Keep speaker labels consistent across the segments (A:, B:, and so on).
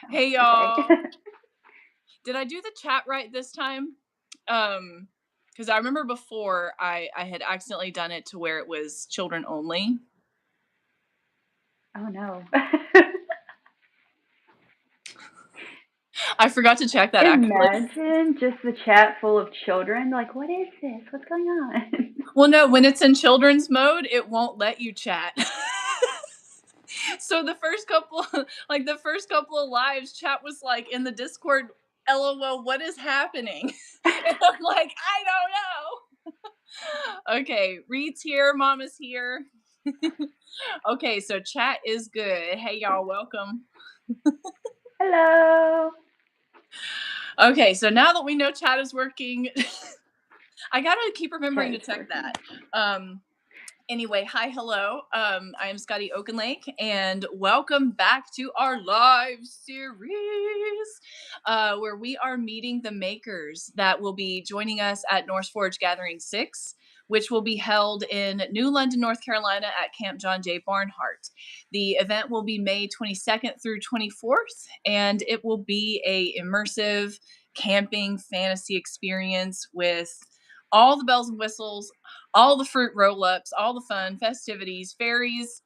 A: Hey y'all. Did I do the chat right this time? Because I remember before I had accidentally done it to where it was children only.
B: Oh no.
A: I forgot to check that actually.
B: Imagine just the chat full of children. Like, what is this? What's going on?
A: Well, no, when it's in children's mode, it won't let you chat. So the first couple of lives, chat was like in the Discord, LOL, what is happening? And I'm like, I don't know. Okay, Reed's here, Mama's here. Okay, so chat is good. Hey y'all, welcome.
B: Hello.
A: Okay, so now that we know chat is working, I gotta keep remembering to check that. Anyway, hi, hello. I am Scotty Oakenlake, and welcome back to our live series, where we are meeting the makers that will be joining us at NorseForged Gathering 6, which will be held in New London, North Carolina at Camp John J. Barnhart. The event will be May 22nd through 24th, and it will be a immersive camping fantasy experience with all the bells and whistles, all the fruit roll-ups, all the fun, festivities, fairies.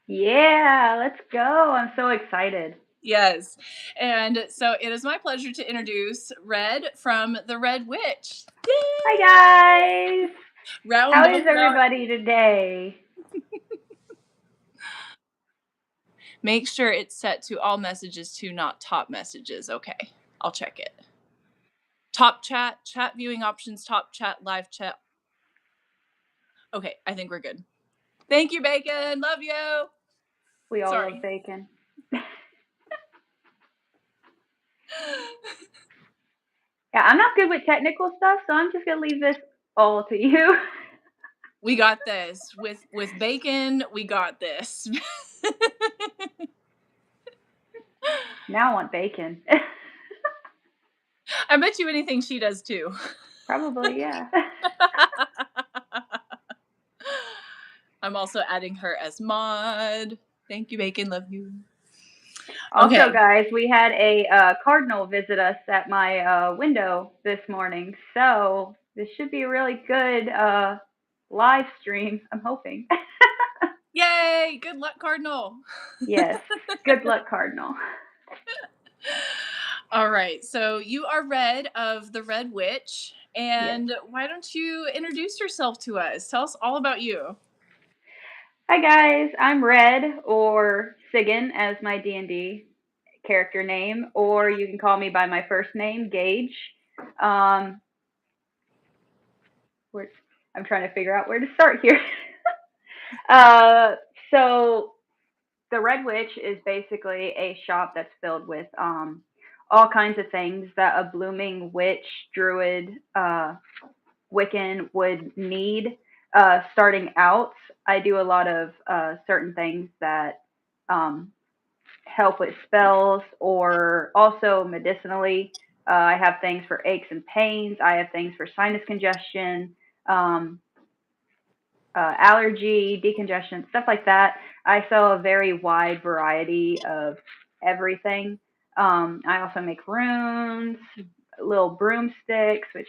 B: Yeah, let's go. I'm so excited.
A: Yes. And so it is my pleasure to introduce Red from the Red Witch. Yay!
B: Hi guys.
A: Round
B: How
A: of
B: is
A: applause.
B: everybody today?
A: Make sure it's set to all messages to not top messages. Okay. I'll check it. Top chat, chat viewing options, top chat, live chat. Okay, I think we're good. Thank you, Bacon. Love you.
B: We all
A: Sorry.
B: love bacon. Yeah, I'm not good with technical stuff, so I'm just gonna leave this all to you.
A: We got this. With Bacon, we got this.
B: Now I want bacon.
A: I bet you anything she does too.
B: Probably, yeah.
A: I'm also adding her as mod. Thank you, Bacon. Love you.
B: Also,
A: Okay.
B: guys, we had a cardinal visit us at my window this morning, so this should be a really good live stream. I'm hoping.
A: Yay! Good luck, Cardinal.
B: Yes. Good luck, cardinal.
A: All right. So you are Red of the Red Witch. And
B: Yes.
A: why don't you introduce yourself to us? Tell us all about you.
B: Hi guys, I'm Red or Sigan as my D&D character name, or you can call me by my first name, Gage. Um, I'm trying to figure out where to start here. uh, so the Red Witch is basically a shop that's filled with all kinds of things that a blooming witch, druid, Wiccan would need. Starting out, I do a lot of certain things that um, help with spells or also medicinally. I have things for aches and pains. I have things for sinus congestion, um, allergy, decongestion, stuff like that. I sell a very wide variety of everything. I also make runes, little broomsticks, which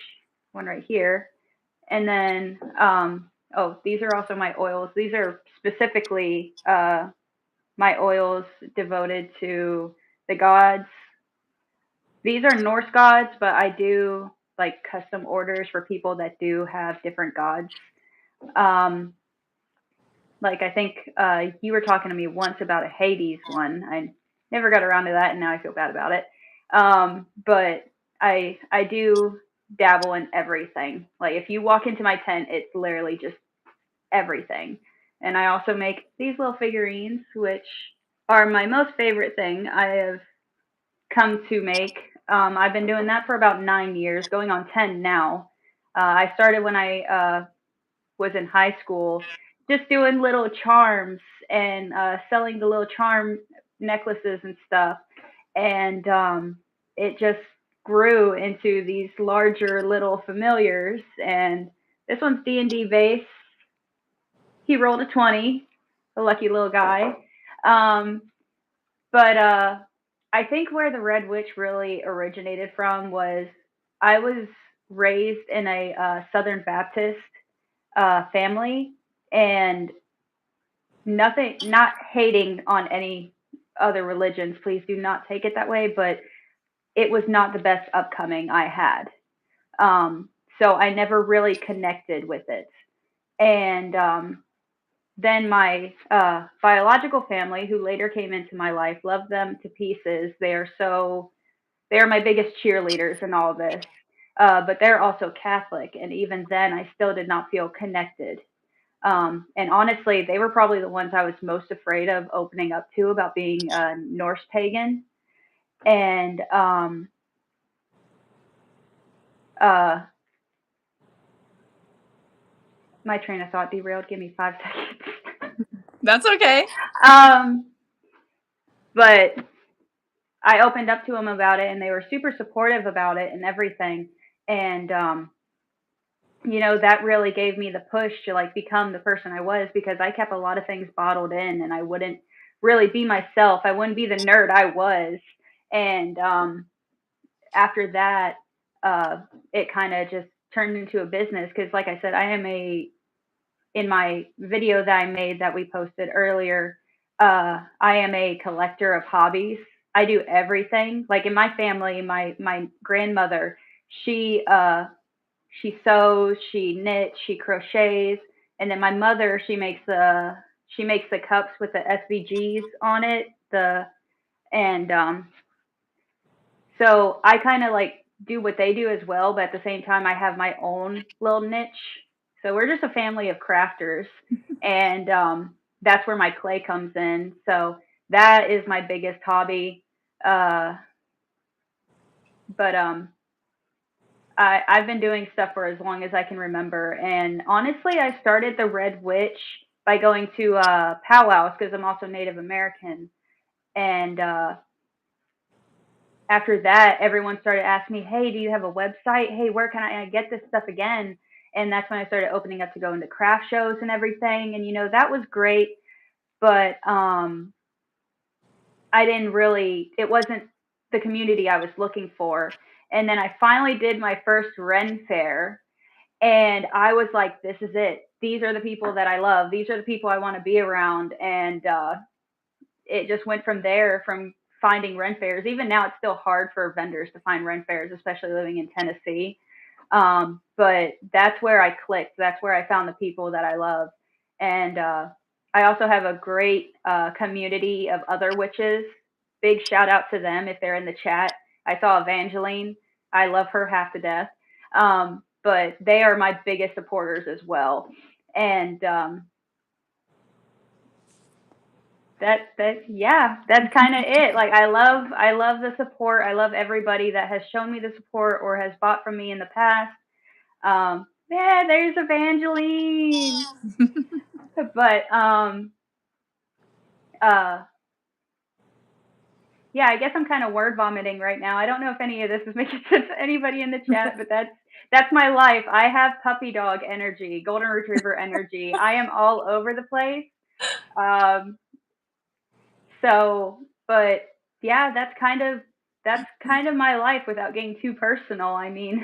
B: one right here, and then oh, these are also my oils. These are specifically my oils devoted to the gods. These are Norse gods, but I do like custom orders for people that do have different gods. Um, like I think you were talking to me once about a Hades one. I never got around to that, and now I feel bad about it. But I do dabble in everything. Like if you walk into my tent, it's literally just everything. And I also make these little figurines, which are my most favorite thing I have come to make. I've been doing that for about 9 years, going on 10 now. I started when I was in high school, just doing little charms and selling the little charm necklaces and stuff. And it just grew into these larger little familiars. And this one's D&D based. He rolled a 20, a lucky little guy. Um, but I think where the Red Witch really originated from was I was raised in a Southern Baptist family, and nothing, not hating on any other religions. Please do not take it that way, but it was not the best upcoming I had. So I never really connected with it. And then my biological family, who later came into my life, loved them to pieces. They are my biggest cheerleaders in all of this. But they're also Catholic, and even then, I still did not feel connected. And honestly, they were probably the ones I was most afraid of opening up to about being a Norse pagan. And uh, my train of thought derailed. Give me 5 seconds.
A: That's okay.
B: But I opened up to them about it, and they were super supportive about it and everything. And that really gave me the push to like become the person I was, because I kept a lot of things bottled in, and I wouldn't really be myself. I wouldn't be the nerd I was. And after that, it kind of just turned into a business, because, like I said, in my video that I made that we posted earlier, I am a collector of hobbies. I do everything. Like in my family, my grandmother, she she sews, she knits, she crochets, and then my mother, she makes the cups with the SVGs on it. The and So I kind of like do what they do as well, but at the same time, I have my own little niche. So we're just a family of crafters, and that's where my clay comes in. So that is my biggest hobby. Uh, but I've been doing stuff for as long as I can remember. And honestly, I started the Red Witch by going to powwows, because I'm also Native American. And after that, everyone started asking me, "Hey, do you have a website? Hey, where can I get this stuff again?" And that's when I started opening up to go into craft shows and everything. And that was great, but I didn't really. It wasn't the community I was looking for. And then I finally did my first Ren Fair, and I was like, "This is it. These are the people that I love. These are the people I want to be around." And it just went from there, from finding Ren Fairs. Even now, it's still hard for vendors to find Ren Fairs, especially living in Tennessee. But that's where I clicked. That's where I found the people that I love. And I also have a great community of other witches. Big shout out to them if they're in the chat. I saw Evangeline. I love her half to death. But they are my biggest supporters as well. And that's kind of it. Like I love the support. I love everybody that has shown me the support or has bought from me in the past. Yeah, there's Evangeline. But uh yeah, I guess I'm kind of word vomiting right now. I don't know if any of this is making sense to anybody in the chat, but that's my life. I have puppy dog energy, golden retriever energy. I am all over the place. Um So, but yeah, that's kind of my life without getting too personal. I mean,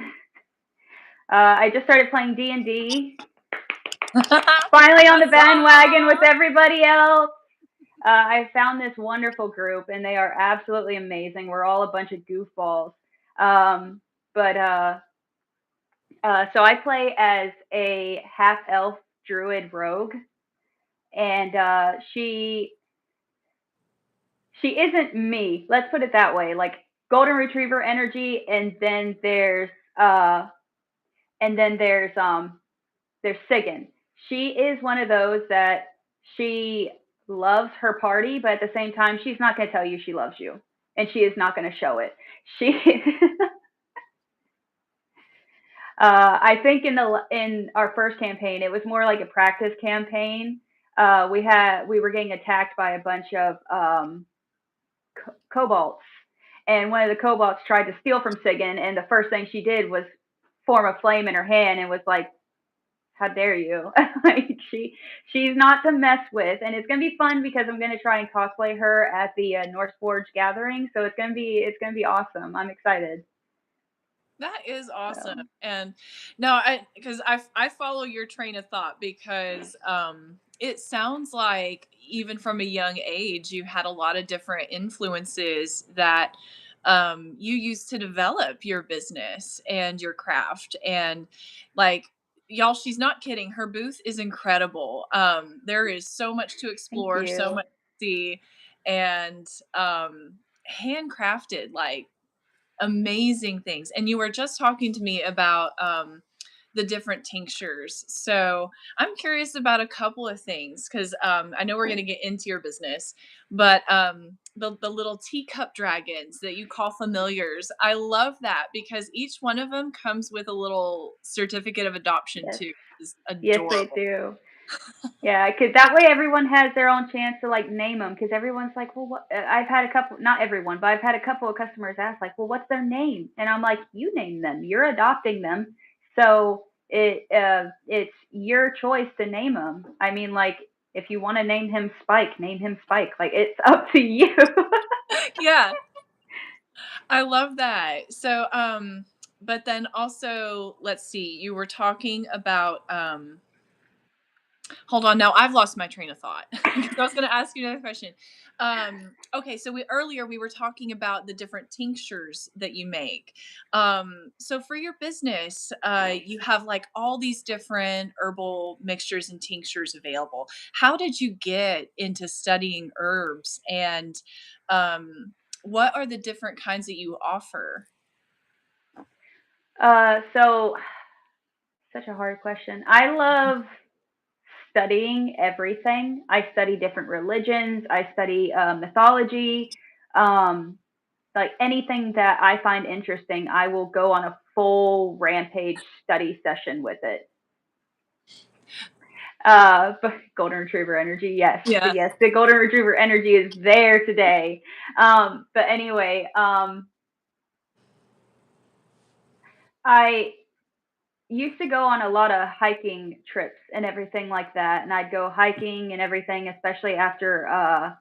B: I just started playing D&D. Finally on the bandwagon with everybody else. I found this wonderful group, and they are absolutely amazing. We're all a bunch of goofballs. But so I play as a half elf druid rogue, and she isn't me. Let's put it that way. Like golden retriever energy, and then there's Sigan. She is one of those that she loves her party, but at the same time, she's not going to tell you she loves you, and she is not going to show it. She I think in our first campaign, it was more like a practice campaign. We were getting attacked by a bunch of kobolds, and one of the kobolds tried to steal from Sigan, and the first thing she did was form a flame in her hand and was like, how dare you? Like she's not to mess with, and it's gonna be fun because I'm gonna try and cosplay her at the NorseForged Gathering. So it's gonna be awesome. I'm excited.
A: That is awesome.
B: So
A: And no, I follow your train of thought because it sounds like even from a young age you had a lot of different influences that you used to develop your business and your craft. And like, y'all, she's not kidding. Her booth is incredible. There is so much to
B: thank
A: explore, so
B: you.
A: much to see, and handcrafted, like amazing things. And you were just talking to me about the different tinctures. So I'm curious about a couple of things because I know we're going to get into your business, but the little teacup dragons that you call familiars, I love that because each one of them comes with a little certificate of adoption
B: Yes,
A: too. Is
B: yes, they
A: adorable.
B: do. Yeah, because that way everyone has their own chance to like name them. Because everyone's like, well, what? I've had a couple, not everyone, but I've had a couple of customers ask, like, well, what's their name? And I'm like, you name them. You're adopting them, so it's your choice to name them. I mean, like, if you want to name him Spike, name him Spike. Like, it's up to you.
A: Yeah, I love that. So but then also let's see, you were talking about hold on, now I've lost my train of thought because I was going to ask you another question. Okay, so we were talking about the different tinctures that you make. So for your business, you have like all these different herbal mixtures and tinctures available. How did you get into studying herbs, and what are the different kinds that you offer?
B: So such a hard question. I love studying everything. I study different religions. I study mythology. Um, like anything that I find interesting, I will go on a full rampage study session with it. But golden retriever energy, yes,
A: Yeah.
B: yes, the golden retriever energy is there today. But anyway, I used to go on a lot of hiking trips and everything like that, and I'd go hiking and everything, especially after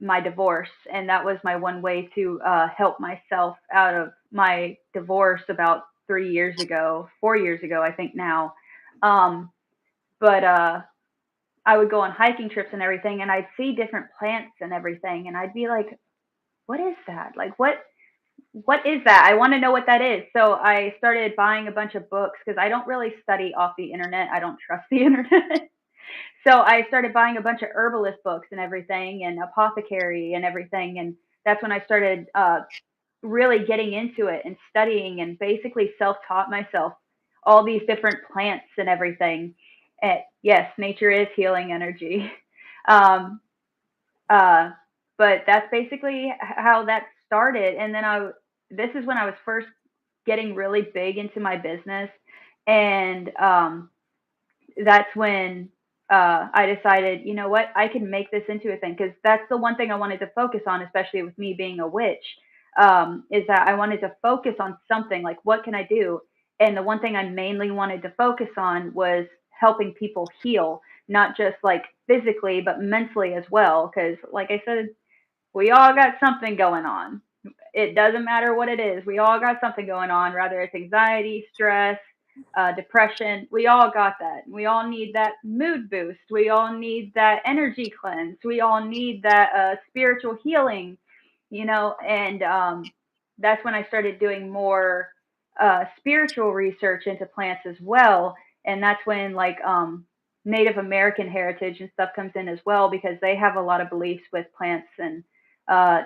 B: my divorce, and that was my one way to help myself out of my divorce about 3 years ago, 4 years ago, I think now. Um, but I would go on hiking trips and everything, and I'd see different plants and everything, and I'd be like, "What is that? Like, what is that? I want to know what that is." So I started buying a bunch of books because I don't really study off the internet. I don't trust the internet. So I started buying a bunch of herbalist books and everything, and apothecary and everything, and that's when I started really getting into it and studying and basically self-taught myself all these different plants and everything. And yes, nature is healing energy. Um, uh, but that's basically how that started. And then this is when I was first getting really big into my business, and that's when I decided, you know what, I can make this into a thing because that's the one thing I wanted to focus on, especially with me being a witch, is that I wanted to focus on something like what can I do, and the one thing I mainly wanted to focus on was helping people heal, not just like physically but mentally as well. Because, like I said, we all got something going on. It doesn't matter what it is. We all got something going on, whether it's anxiety, stress, depression. We all got that. We all need that mood boost. We all need that energy cleanse. We all need that spiritual healing, and that's when I started doing more spiritual research into plants as well. And that's when, like, Native American heritage and stuff comes in as well, because they have a lot of beliefs with plants and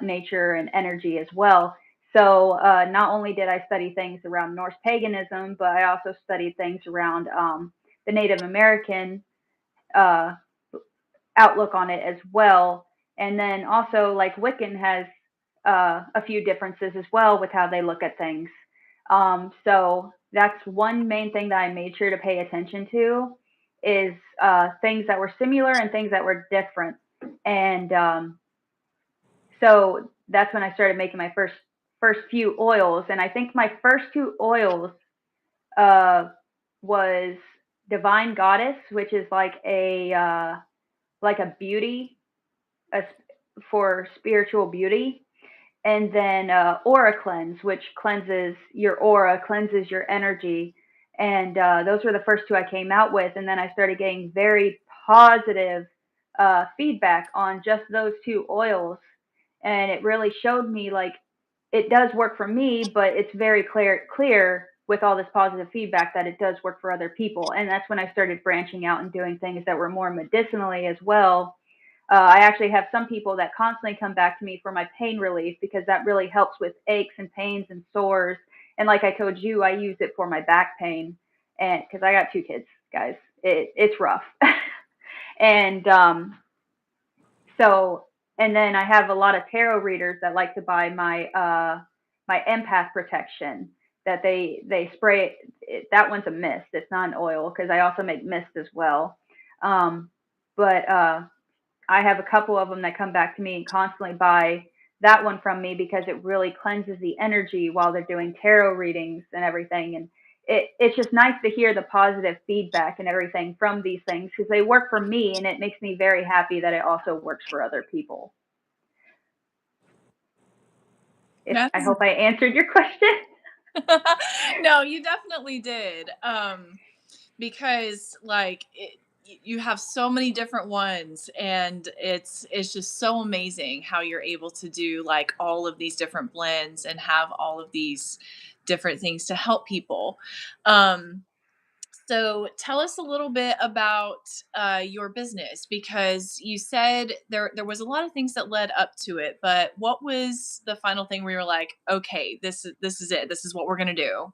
B: nature and energy as well. So not only did I study things around Norse paganism, but I also studied things around the Native American uh, outlook on it as well. And then also, like, Wiccan has a few differences as well with how they look at things. So that's one main thing that I made sure to pay attention to, is things that were similar and things that were different. And so that's when I started making my first few oils, and I think my first two oils uh, was divine goddess, which is like a beauty, a, for spiritual beauty. And then aura cleanse, which cleanses your aura, cleanses your energy. And those were the first two I came out with. And then I started getting very positive feedback on just those two oils. And it really showed me like it does work for me, but it's very clear with all this positive feedback that it does work for other people. And that's when I started branching out and doing things that were more medicinally as well. I actually have some people that constantly come back to me for my pain relief because that really helps with aches and pains and sores. And like I told you, I use it for my back pain, and because I got two kids, guys, it's rough. And so, and then I have a lot of tarot readers that like to buy my empath protection that they spray that one's a mist. It's not an oil because I also make mist as well. Um, but I have a couple of them that come back to me and constantly buy that one from me because it really cleanses the energy while they're doing tarot readings and everything. And it's just nice to hear the positive feedback and everything from these things because they work for me and it makes me very happy that it also works for other people. If I
A: That's
B: hope I answered your question.
A: no, you definitely did. Because you have so many different ones, and it's just so amazing how you're able to do like all of these different blends and have all of these different things to help people. Um, so tell us a little bit about your business because you said there was a lot of things that led up to it, but what was the final thing where you were like, okay, this is it, this is what we're gonna do?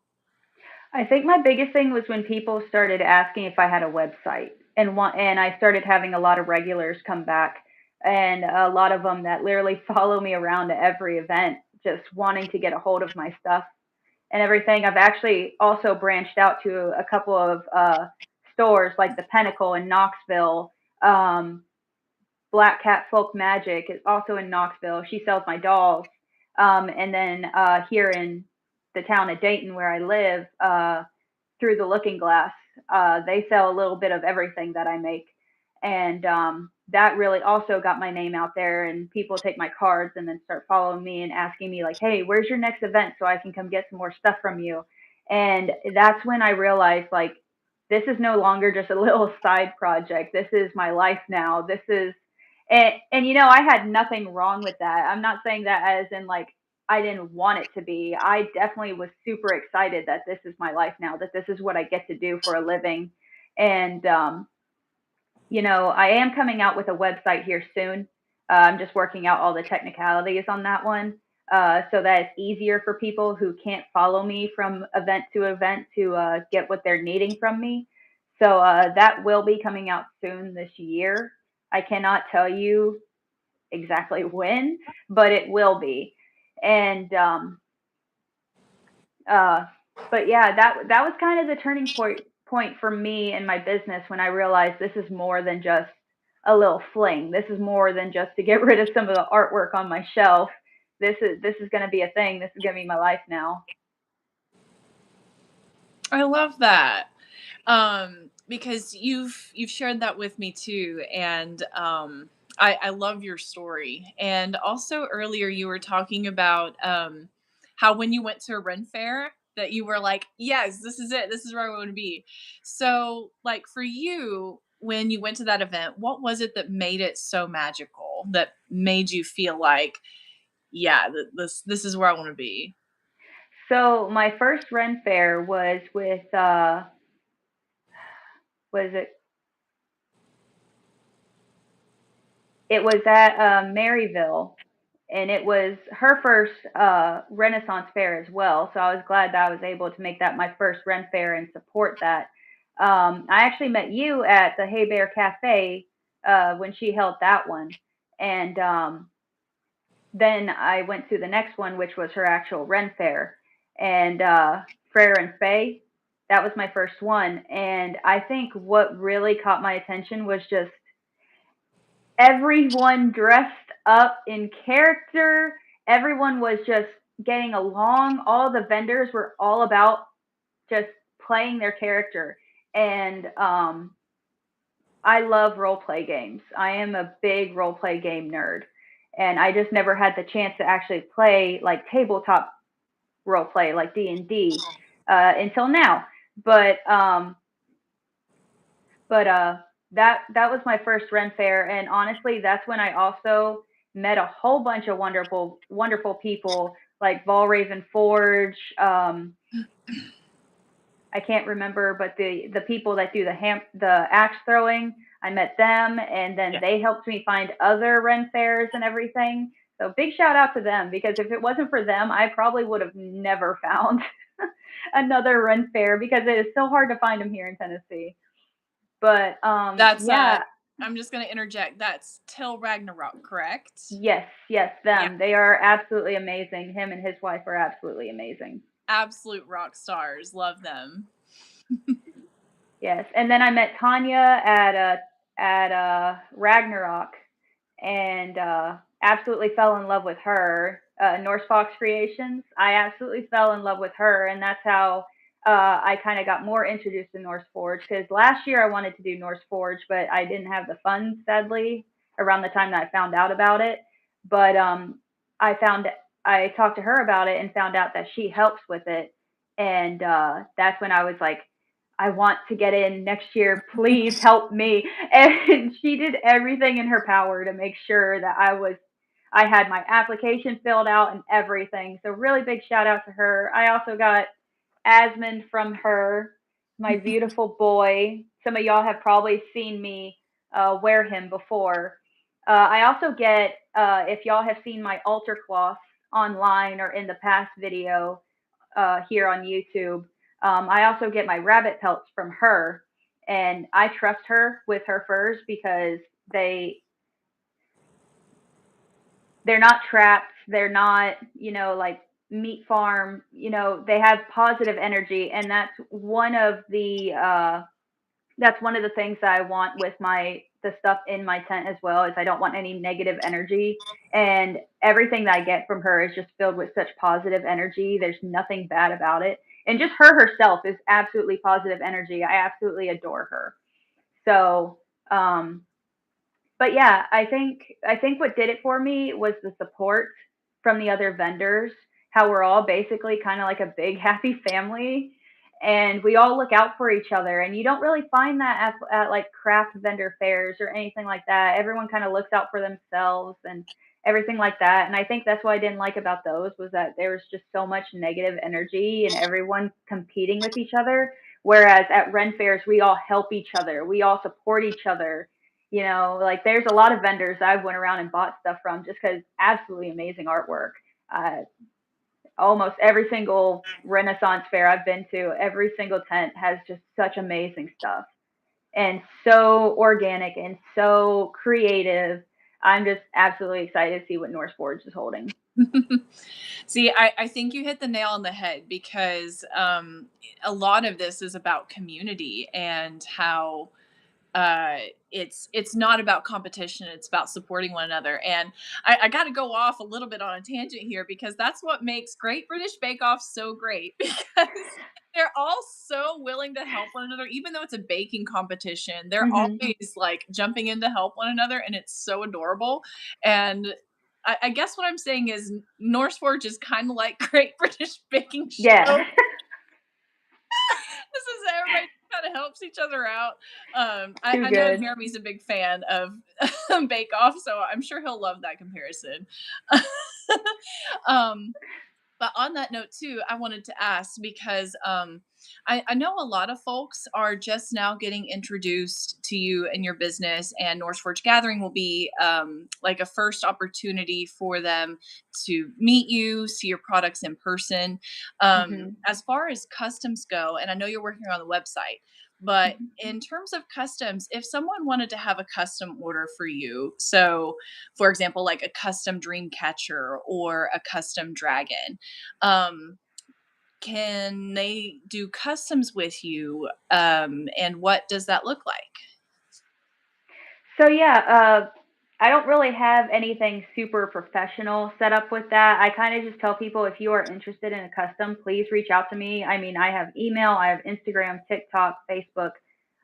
B: I think my biggest thing was when people started asking if I had a website, and I started having a lot of regulars come back, and a lot of them that literally follow me around to every event, just wanting to get a hold of my stuff and everything. I've actually also branched out to a couple of stores like the Pinnacle in Knoxville. Um, Black Cat Folk Magic is also in Knoxville. She sells my dolls. And then here in the town of Dayton, where I live, through the Looking Glass, they sell a little bit of everything that I make. And that really also got my name out there. And people take my cards and then start following me and asking me, like, hey, where's your next event so I can come get some more stuff from you? And that's when I realized, like, this is no longer just a little side project. This is my life now. This is and you know, I had nothing wrong with that. I'm not saying that as in like I didn't want it to be. I definitely was super excited that this is my life now, that this is what I get to do for a living. And you know, I am coming out with a website here soon. I'm just working out all the technicalities on that one. So that it's easier for people who can't follow me from event to event to get what they're needing from me. So that will be coming out soon this year. I cannot tell you exactly when, but it will be. And uh, but yeah, that was kind of the turning point for me in my business when I realized this is more than just a little fling. This is more than just to get rid of some of the artwork on my shelf. This is going to be a thing. This is going to be my life now.
A: I love that. Because you've shared that with me too, and I love your story. And also earlier you were talking about how when you went to a Ren fair that you were like, yes, this is it. This is where I want to be. So, like for you, when you went to that event, what was it that made it so magical? That made you feel like, yeah, this is where I want to be.
B: So my first Ren fair was with was it was at Maryville, and it was her first Renaissance fair as well. So I was glad that I was able to make that my first Ren fair and support that. I actually met you at the Hay Bear Cafe when she held that one, and then I went to the next one, which was her actual Ren fair, and Frere and Faye. That was my first one, and I think what really caught my attention was just everyone dressed up in character. Everyone was just getting along. All the vendors were all about just playing their character. and I love role play games. I am a big role play game nerd, and I just never had the chance to actually play like tabletop role play like D&D until now. But um, but that was my first Ren Fair, and honestly, that's when I also met a whole bunch of wonderful people like Volraven Forge. I can't remember, but the people that do the axe throwing, I met them, and then
A: Yeah.
B: they helped me find other Ren Fairs and everything. So big shout out to them, because if it wasn't for them, I probably would have never found another Ren Fair, because it is so hard to find them here in Tennessee. But
A: That's
B: yeah,
A: I'm just gonna interject. That's Till Ragnarok, correct?
B: yes,
A: Yeah.
B: them. They are absolutely amazing. Him and his wife are absolutely amazing.
A: Absolute rock stars. Love them.
B: Yes, and then I met Tanya at Ragnarok, and absolutely fell in love with her. Norse Fox Creations. I absolutely fell in love with her, and that's how I kind of got more introduced to Norse Forge. Because last year I wanted to do Norse Forge, but I didn't have the funds, sadly, around the time that I found out about it. But I found I talked to her about it and found out that she helps with it, and that's when I was like, I want to get in next year. Please help me. And she did everything in her power to make sure that I had my application filled out and everything. So really big shout out to her. I also got Asmund from her, my beautiful boy. Some of y'all have probably seen me wear him before. I also get, if y'all have seen my altar cloth online or in the past video, here on YouTube. I also get my rabbit pelts from her, and I trust her with her furs because they they're not trapped. They're not, like meat farm. They have positive energy, and that's one of the things that I want with the stuff in my tent as well. Is I don't want any negative energy, and everything that I get from her is just filled with such positive energy. There's nothing bad about it, and just her herself is absolutely positive energy. I absolutely adore her. So, um, but yeah, I think what did it for me was the support from the other vendors. How we're all basically kind of like a big happy family, and we all look out for each other. And you don't really find that at like craft vendor fairs or anything like that. Everyone kind of looks out for themselves and everything like that. And I think that's what I didn't like about those, was that there was just so much negative energy and everyone competing with each other. Whereas at Ren fairs, we all help each other, we all support each other. Like there's a lot of vendors I've went around and bought stuff from just because absolutely amazing artwork. Uh, Almost every single Renaissance fair I've been to, every single tent has just such amazing stuff and so organic and so creative. I'm just absolutely excited to see what Norse Forge is holding.
A: See, I think you hit the nail on the head because a lot of this is about community and how uh it's not about competition, it's about supporting one another. And I got to go off a little bit on a tangent here because that's what makes Great British Bake Off so great because they're all so willing to help one another. Even though it's a baking competition, they're
B: Hmm.
A: always like jumping in to help one another, and it's so adorable. And I guess what I'm saying is Norseforge is kind of like Great British Baking
B: Yeah.
A: Show. This is everybody kind of helps each other out.
B: Too
A: I know
B: good.
A: Jeremy's a big fan of Bake Off, so I'm sure he'll love that comparison. um, but on that note too, I wanted to ask because I know a lot of folks are just now getting introduced to you and your business, and NorseForged Gathering will be like a first opportunity for them to meet you, see your products in person.
B: Hmm.
A: As far as customs go, and I know you're working on the website, but in terms of customs, if someone wanted to have a custom order for you, so for example, like a custom dream catcher or a custom dragon, um, can they do customs with you? And what does that look like?
B: So yeah, I don't really have anything super professional set up with that. I kind of just tell people if you are interested in a custom, please reach out to me. I mean, I have email, I have Instagram, TikTok, Facebook.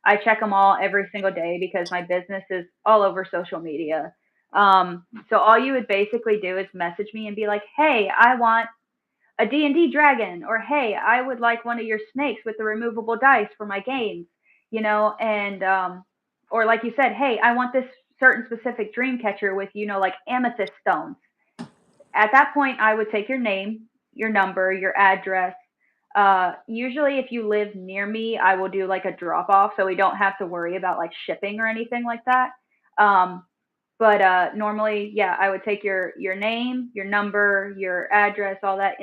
B: I check them all every single day because my business is all over social media. So all you would basically do is message me and be like, "Hey, I want a D&D dragon," or "Hey, I would like one of your snakes with the removable dice for my games," and or like you said, "Hey, I want this certain specific dream catcher with, like amethyst stones." At that point, I would take your name, your number, your address. Usually if you live near me, I will do like a drop off so we don't have to worry about like shipping or anything like that. Um, but normally, yeah, I would take your name, your number, your address, all that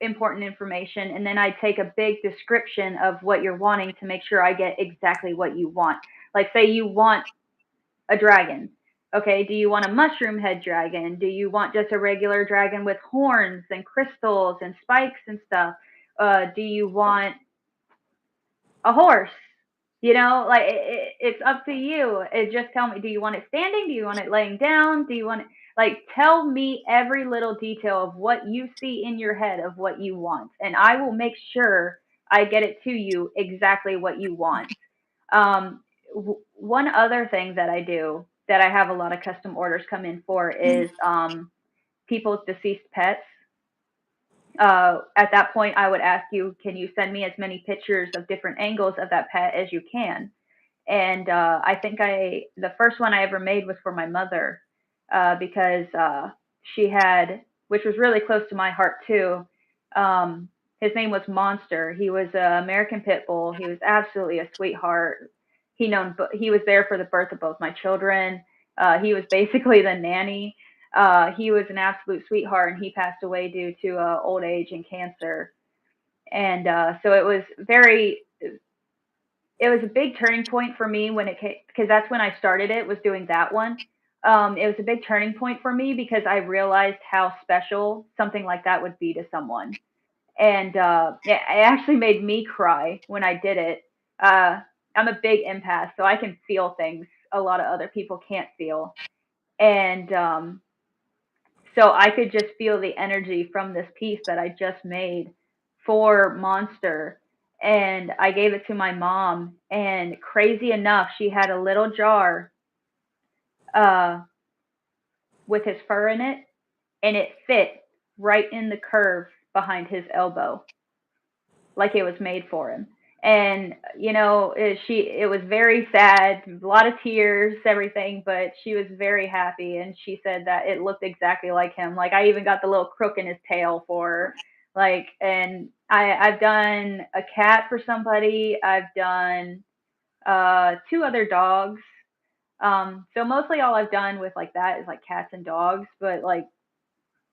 B: important information, and then I'd take a big description of what you're wanting to make sure I get exactly what you want. Like, say you want a dragon. Okay, do you want a mushroom head dragon? Do you want just a regular dragon with horns and crystals and spikes and stuff? Do you want a horse? Like it's up to you. It just tell me, do you want it standing? Do you want it laying down? Do you want it like tell me every little detail of what you see in your head of what you want, and I will make sure I get it to you exactly what you want. One other thing that I do that I have a lot of custom orders come in for is people's deceased pets. At that point, I would ask you, can you send me as many pictures of different angles of that pet as you can? And I think the first one I ever made was for my mother because she had, which was really close to my heart too. His name was Monster. He was an American Pit Bull. He was absolutely a sweetheart. He was there for the birth of both my children. He was basically the nanny. He was an absolute sweetheart, and he passed away due to old age and cancer. And so it was a big turning point for me when it came because that's when I started it was doing that one. It was a big turning point for me because I realized how special something like that would be to someone, and it actually made me cry when I did it. Uh, I'm a big empath, so I can feel things a lot of other people can't feel, and so I could just feel the energy from this piece that I just made for Monster. And I gave it to my mom. And crazy enough, she had a little jar uh, with his fur in it, and it fit right in the curve behind his elbow, like it was made for him. And it was very sad, a lot of tears, everything, but she was very happy, and she said that it looked exactly like him. Like I even got the little crook in his tail for her. Like, and I've done a cat for somebody. I've done two other dogs. So mostly all I've done with like that is like cats and dogs, but like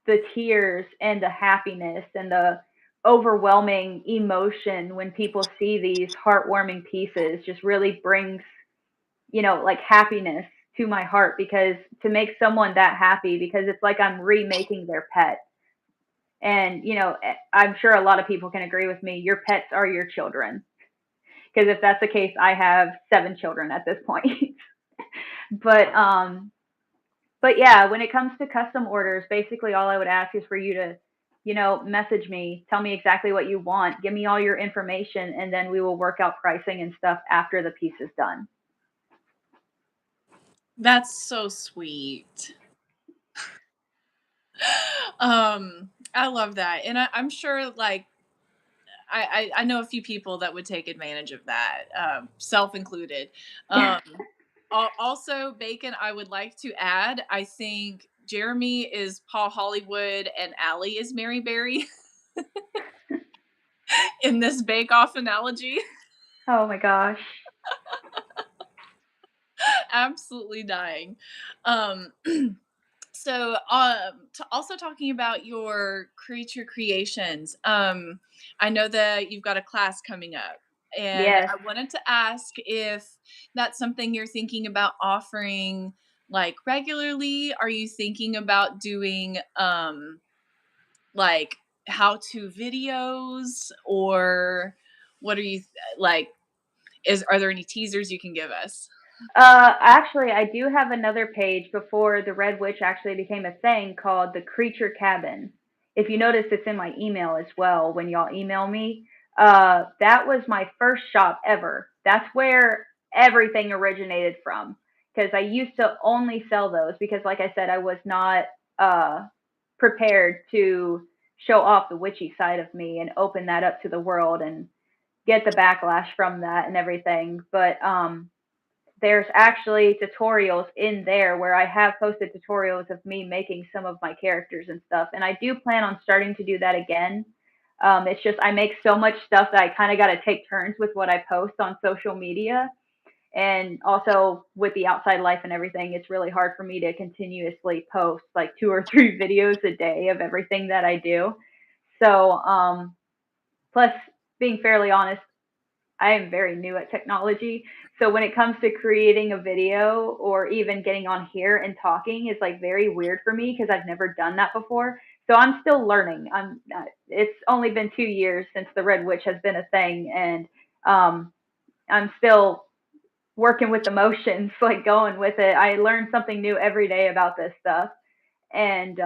B: the tears and the happiness and the overwhelming emotion when people see these heartwarming pieces just really brings, like happiness to my heart because to make someone that happy because it's like I'm remaking their pet. And, I'm sure a lot of people can agree with me. Your pets are your children. Because if that's the case, I have 7 children at this point. but but yeah, when it comes to custom orders, basically all I would ask is for you to, message me, tell me exactly what you want, give me all your information, and then we will work out pricing and stuff after the piece is done.
A: That's so sweet. I love that. And I'm sure like I know a few people that would take advantage of that, self included. Um, Also, Bacon, I would like to add, I think Jeremy is Paul Hollywood and Allie is Mary Berry in this Bake Off analogy.
B: Oh my gosh.
A: Absolutely dying. Um, so also talking about your creature creations, I know that you've got a class coming up, and
B: Yes.
A: I wanted to ask if that's something you're thinking about offering like regularly. Are you thinking about doing like how to videos, or what are you like, are there any teasers you can give us?
B: Actually, I do have another page before the Red Witch actually became a thing called the Creature Cabin. If you notice, it's in my email as well when y'all email me. That was my first shop ever. That's where everything originated from. Because I used to only sell those because, like I said, I was not uh, prepared to show off the witchy side of me and open that up to the world and get the backlash from that and everything. But there's actually tutorials in there where I have posted tutorials of me making some of my characters and stuff. And I do plan on starting to do that again. It's just I make so much stuff that I kind of got to take turns with what I post on social media. And also with the outside life and everything, it's really hard for me to continuously post like 2 or 3 videos a day of everything that I do. So, plus being fairly honest, I am very new at technology. So when it comes to creating a video or even getting on here and talking is like very weird for me because I've never done that before. So I'm still learning. It's only been 2 years since the Red Witch has been a thing, and um, I'm still working with the motions, like going with it. I learn something new every day about this stuff, and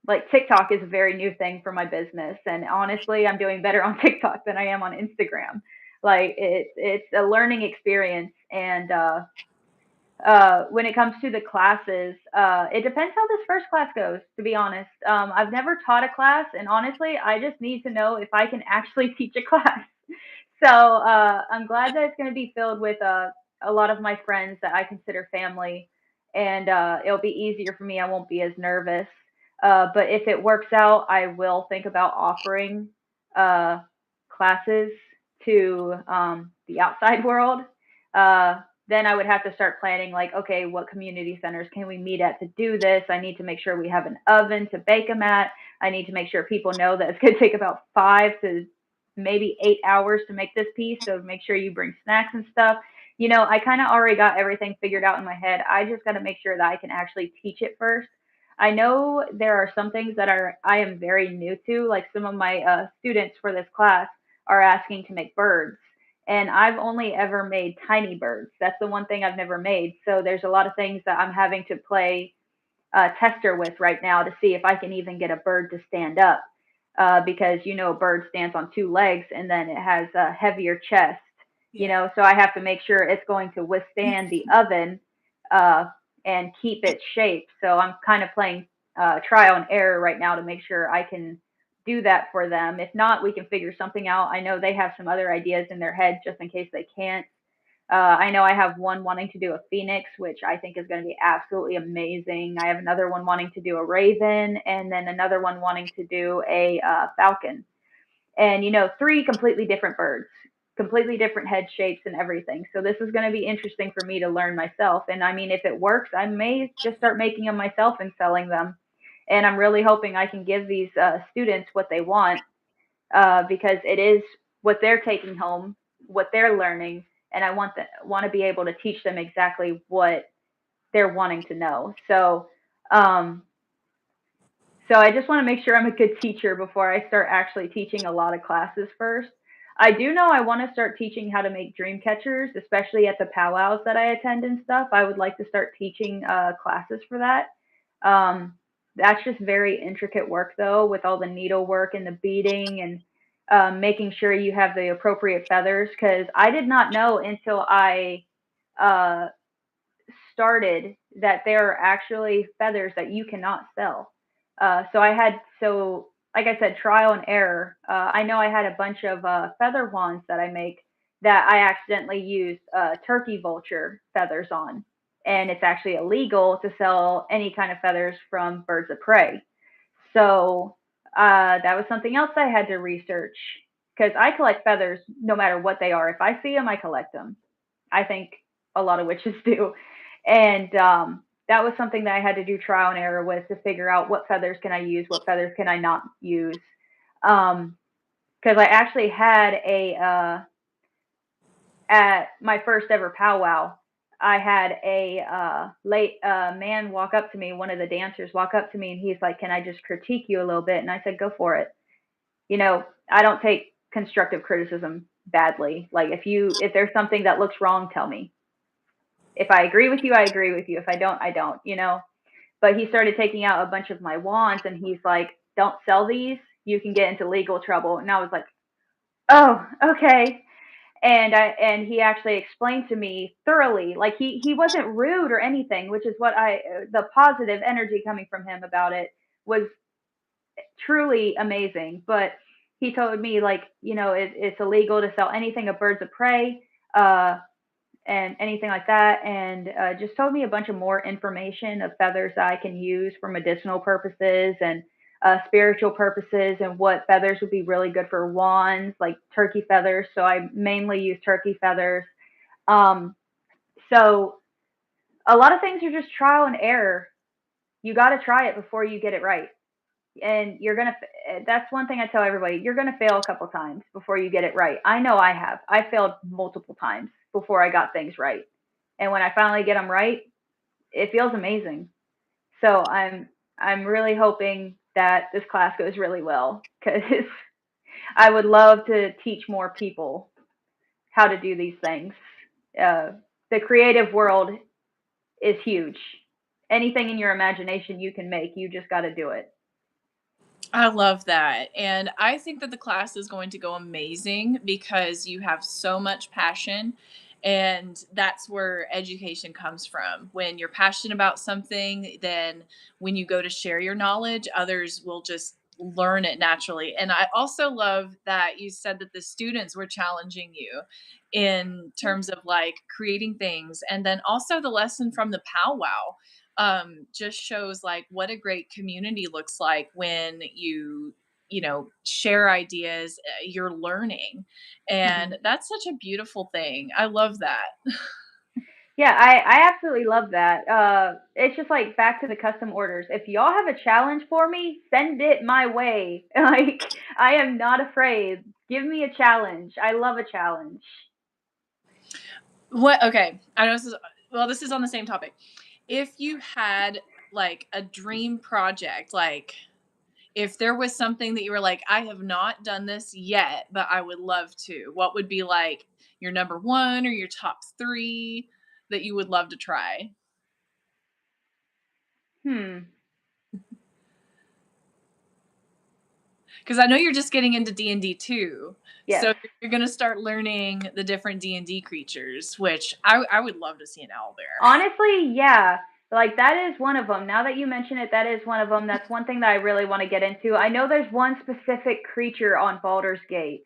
B: like TikTok is a very new thing for my business, and honestly, I'm doing better on TikTok than I am on Instagram. Like it's a learning experience, and when it comes to the classes, it depends how this first class goes. To be honest, I've never taught a class, and honestly, I just need to know if I can actually teach a class. So I'm glad that it's going to be filled with a lot of my friends that I consider family, and it'll be easier for me. I won't be as nervous. But if it works out, I will think about offering uh, classes to the outside world. Then I would have to start planning, like, okay, what community centers can we meet at to do this? I need to make sure we have an oven to bake them at. I need to make sure people know that it's going to take about 5 to maybe 8 hours to make this piece. So make sure you bring snacks and stuff. I kind of already got everything figured out in my head. I just got to make sure that I can actually teach it first. I know there are some things that I am very new to. Like some of my students for this class are asking to make birds, and I've only ever made tiny birds. That's the one thing I've never made. So there's a lot of things that I'm having to play tester with right now to see if I can even get a bird to stand up. Because a bird stands on 2 legs and then it has a heavier chest.
A: Yeah.
B: So I have to make sure it's going to withstand the oven uh, and keep its shape. So I'm kind of playing trial and error right now to make sure I can do that for them. If not, we can figure something out. I know they have some other ideas in their head just in case they can't. I know I have one wanting to do a phoenix, which I think is going to be absolutely amazing. I have another one wanting to do a raven, and then another one wanting to do a falcon. And 3 completely different birds, completely different head shapes and everything. So this is going to be interesting for me to learn myself. And I mean, if it works, I may just start making them myself and selling them. And I'm really hoping I can give these students what they want, because it is what they're taking home, what they're learning, and I want to be able to teach them exactly what they're wanting to know. Um, so I just want to make sure I'm a good teacher before I start actually teaching a lot of classes first. I do know I want to start teaching how to make dream catchers, especially at the powwows that I attend and stuff. I would like to start teaching classes for that. Um, that's just very intricate work, though, with all the needlework and the beading and making sure you have the appropriate feathers. Because I did not know until I uh, started that there are actually feathers that you cannot sell. So like I said, trial and error. I know I had a bunch of feather wands that I make that I accidentally used turkey vulture feathers on, and it's actually illegal to sell any kind of feathers from birds of prey. So that was something else I had to research because I collect feathers no matter what they are. If I see them, I collect them. I think a lot of witches do. And that was something that I had to do trial and error with to figure out what feathers can I use, what feathers can I not use. Because I actually had at my first ever powwow, I had a late man walk up to me, one of the dancers walk up to me, and he's like, "Can I just critique you a little bit?" And I said, "Go for it." I don't take constructive criticism badly. Like if there's something that looks wrong, tell me. If I agree with you, I agree with you. If I don't, I don't, you know? But he started taking out a bunch of my wands and he's like, don't sell these. You can get into legal trouble. And I was like, oh, okay. And he actually explained to me thoroughly. Like he wasn't rude or anything, which is what the positive energy coming from him about it was truly amazing. But he told me like, you know, it's illegal to sell anything of birds of prey. And anything like that, and just told me a bunch of more information of feathers that I can use for medicinal purposes and spiritual purposes, and what feathers would be really good for wands, like turkey feathers. So I mainly use turkey feathers. Um, so a lot of things are just trial and error. You got to try it before you get it right. And that's one thing I tell everybody, you're gonna fail a couple times before you get it right. I know I failed multiple times before I got things right, and when I finally get them right, it feels amazing. So I'm really hoping that this class goes really well, because I would love to teach more people how to do these things. uh, the creative world is huge. Anything in your imagination you can make, you just got to do it.
A: I love that. And I think that the class is going to go amazing because you have so much passion. And that's where education comes from. When you're passionate about something, then when you go to share your knowledge, others will just learn it naturally. And I also love that you said that the students were challenging you in terms of like creating things. And then also the lesson from the powwow just shows like what a great community looks like when you share ideas, you're learning,
B: Hmm.
A: and that's such a beautiful thing. I love that.
B: Yeah, I absolutely love that. It's just like back to the custom orders. If y'all have a challenge for me, send it my way. Like, I am not afraid. Give me a challenge. I love a challenge.
A: What? Okay, I know this is, well, this is on the same topic. If you had like a dream project, like if there was something that you were like, I have not done this yet, but I would love to, what would be like your number one or your top three that you would love to try?
B: Hmm.
A: Because I know you're just getting into D&D too.
B: Yes.
A: So you're going to start learning the different D&D creatures, which I would love to see an owl bear.
B: Honestly, yeah. Like, that is one of them. Now that you mention it, that is one of them. That's one thing that I really want to get into. I know there's one specific creature on Baldur's Gate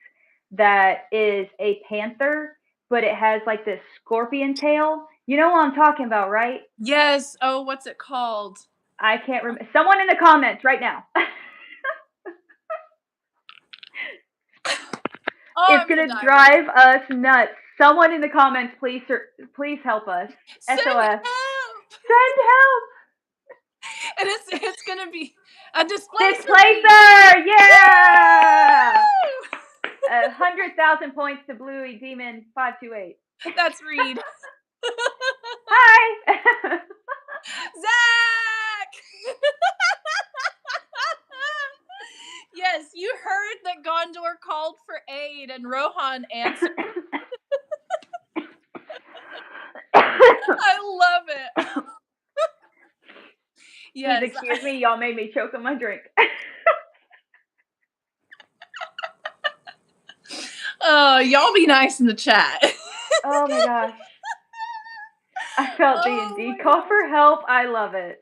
B: that is a panther, but it has like this scorpion tail. You know what I'm talking about, right?
A: Yes. Oh, what's it called?
B: I can't remember. Someone in the comments right now.
A: Oh,
B: It's
A: I'm going to
B: gonna
A: die right now.
B: drive us nuts. Someone in the comments, please, please help us.
A: Send
B: SOS.
A: help.
B: Send help.
A: And it's going to be a displacer beam.
B: Displacer. Yeah.
A: Woo!
B: 100,000 points to Bluey Demon 528.
A: That's Reed.
B: Hi.
A: Zach! Yes, you heard that Gondor called for aid and Rohan answered. I love it.
B: Please
A: Yes.
B: excuse me. Y'all made me choke on my drink.
A: Y'all be nice in the chat.
B: Oh my gosh. I felt
A: Oh
B: D&D
A: my
B: call for help. I love it.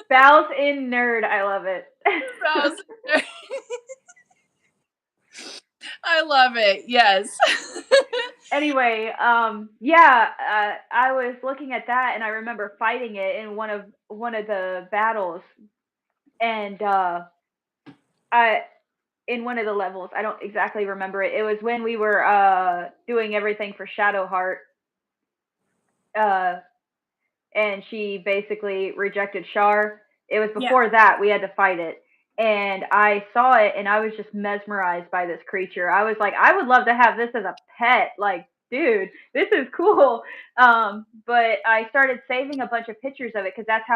B: Bows in nerd. I love it.
A: gosh. I love it. Yes.
B: Anyway, yeah, I was looking at that and I remember fighting it in one of the battles, and I in one of the levels. I don't exactly remember it. It was when we were doing everything for Shadowheart, uh, and she basically rejected Shar. It was
A: Yeah.
B: before that we had to fight it. And I saw it and I was just mesmerized by this creature. I was like, I would love to have this as a pet. Like, dude, this is cool. But I started saving a bunch of pictures of it because that's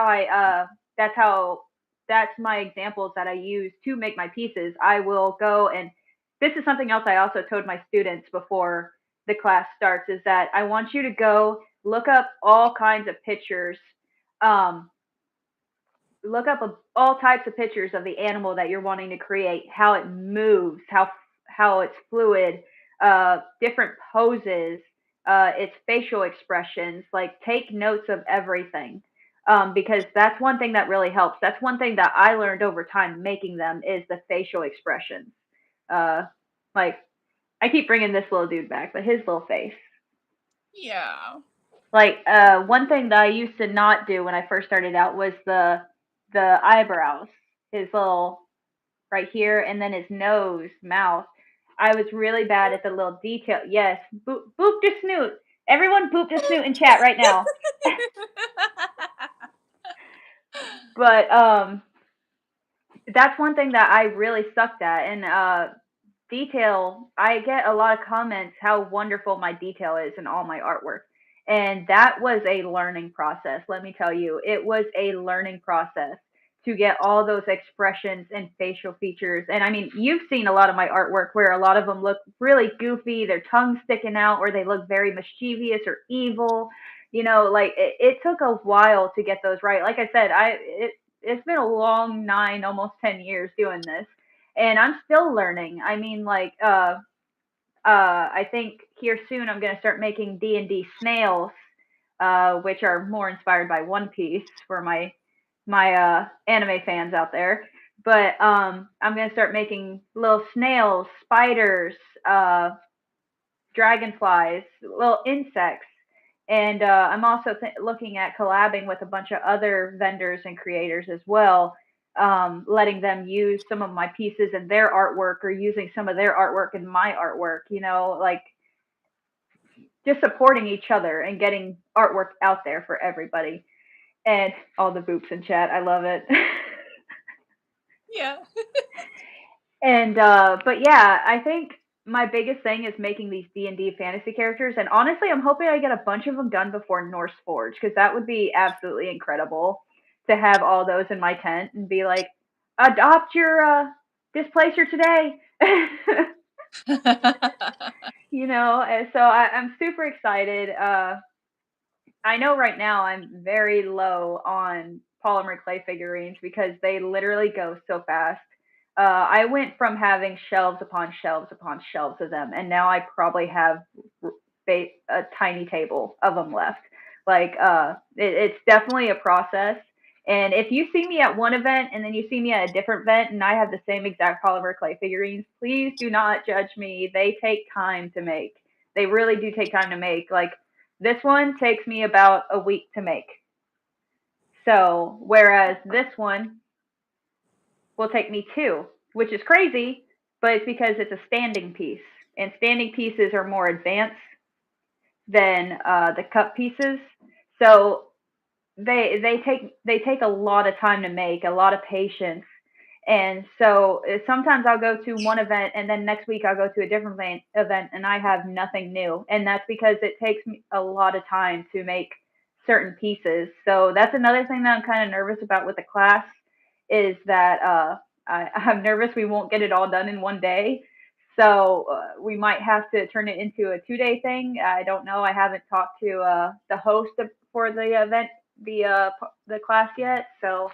B: my examples that I use to make my pieces. I will go, and this is something else I also told my students before the class starts, is that I want you to go look up all kinds of pictures. Um, look up all types of pictures of the animal that you're wanting to create, how it moves, how it's fluid, different poses, its facial expressions. Like take notes of everything. Because that's one thing that really helps. That's one thing that I learned over time making them is the facial expressions. Uh, like I keep bringing this little dude back, but his little face.
A: Yeah.
B: Like one thing that I used to not do when I first started out was the eyebrows, his little right here, and then his nose, mouth. I was really bad at the little detail. Yes, boop the snoot. Everyone boop the snoot in chat right now. But that's one thing that I really sucked at, and detail, I get a lot of comments how wonderful my detail is in all my artwork. And that was a learning process, let me tell you. It was a learning process to get all those expressions and facial features. And I mean, you've seen a lot of my artwork where a lot of them look really goofy, their tongues sticking out, or they look very mischievous or evil. You know, like it took a while to get those right. Like I said, it's been a long 9, almost 10 years doing this, and I'm still learning. I mean, like, I think here soon I'm gonna start making D&D snails, which are more inspired by One Piece for my anime fans out there. But I'm gonna start making little snails, spiders, dragonflies, little insects. And I'm also looking at collabing with a bunch of other vendors and creators as well, letting them use some of my pieces in their artwork or using some of their artwork in my artwork, you know, like just supporting each other and getting artwork out there for everybody. And all the boops in chat, I love it.
A: Yeah.
B: And but yeah, I think my biggest thing is making these D&D fantasy characters, and honestly, I'm hoping I get a bunch of them done before NorseForged, because that would be absolutely incredible to have all those in my tent and be like, adopt your displacer today. You know, and so I'm super excited. I know right now I'm very low on polymer clay figurines because they literally go so fast. I went from having shelves upon shelves upon shelves of them, and now I probably have a tiny table of them left. Like, it's definitely a process. And if you see me at one event and then you see me at a different event and I have the same exact polymer clay figurines, please do not judge me. They take time to make. They really do take time to make. Like, this one takes me about a week to make. So, whereas this one will take me 2, which is crazy, but it's because it's a standing piece. And standing pieces are more advanced than the cup pieces. So they take a lot of time to make, a lot of patience. And so sometimes I'll go to one event and then next week I'll go to a different event and I have nothing new. And that's because it takes me a lot of time to make certain pieces. So that's another thing that I'm kind of nervous about with the class is that I'm nervous we won't get it all done in one day. So we might have to turn it into a 2-day thing. I don't know. I haven't talked to the host for the event, the class yet. So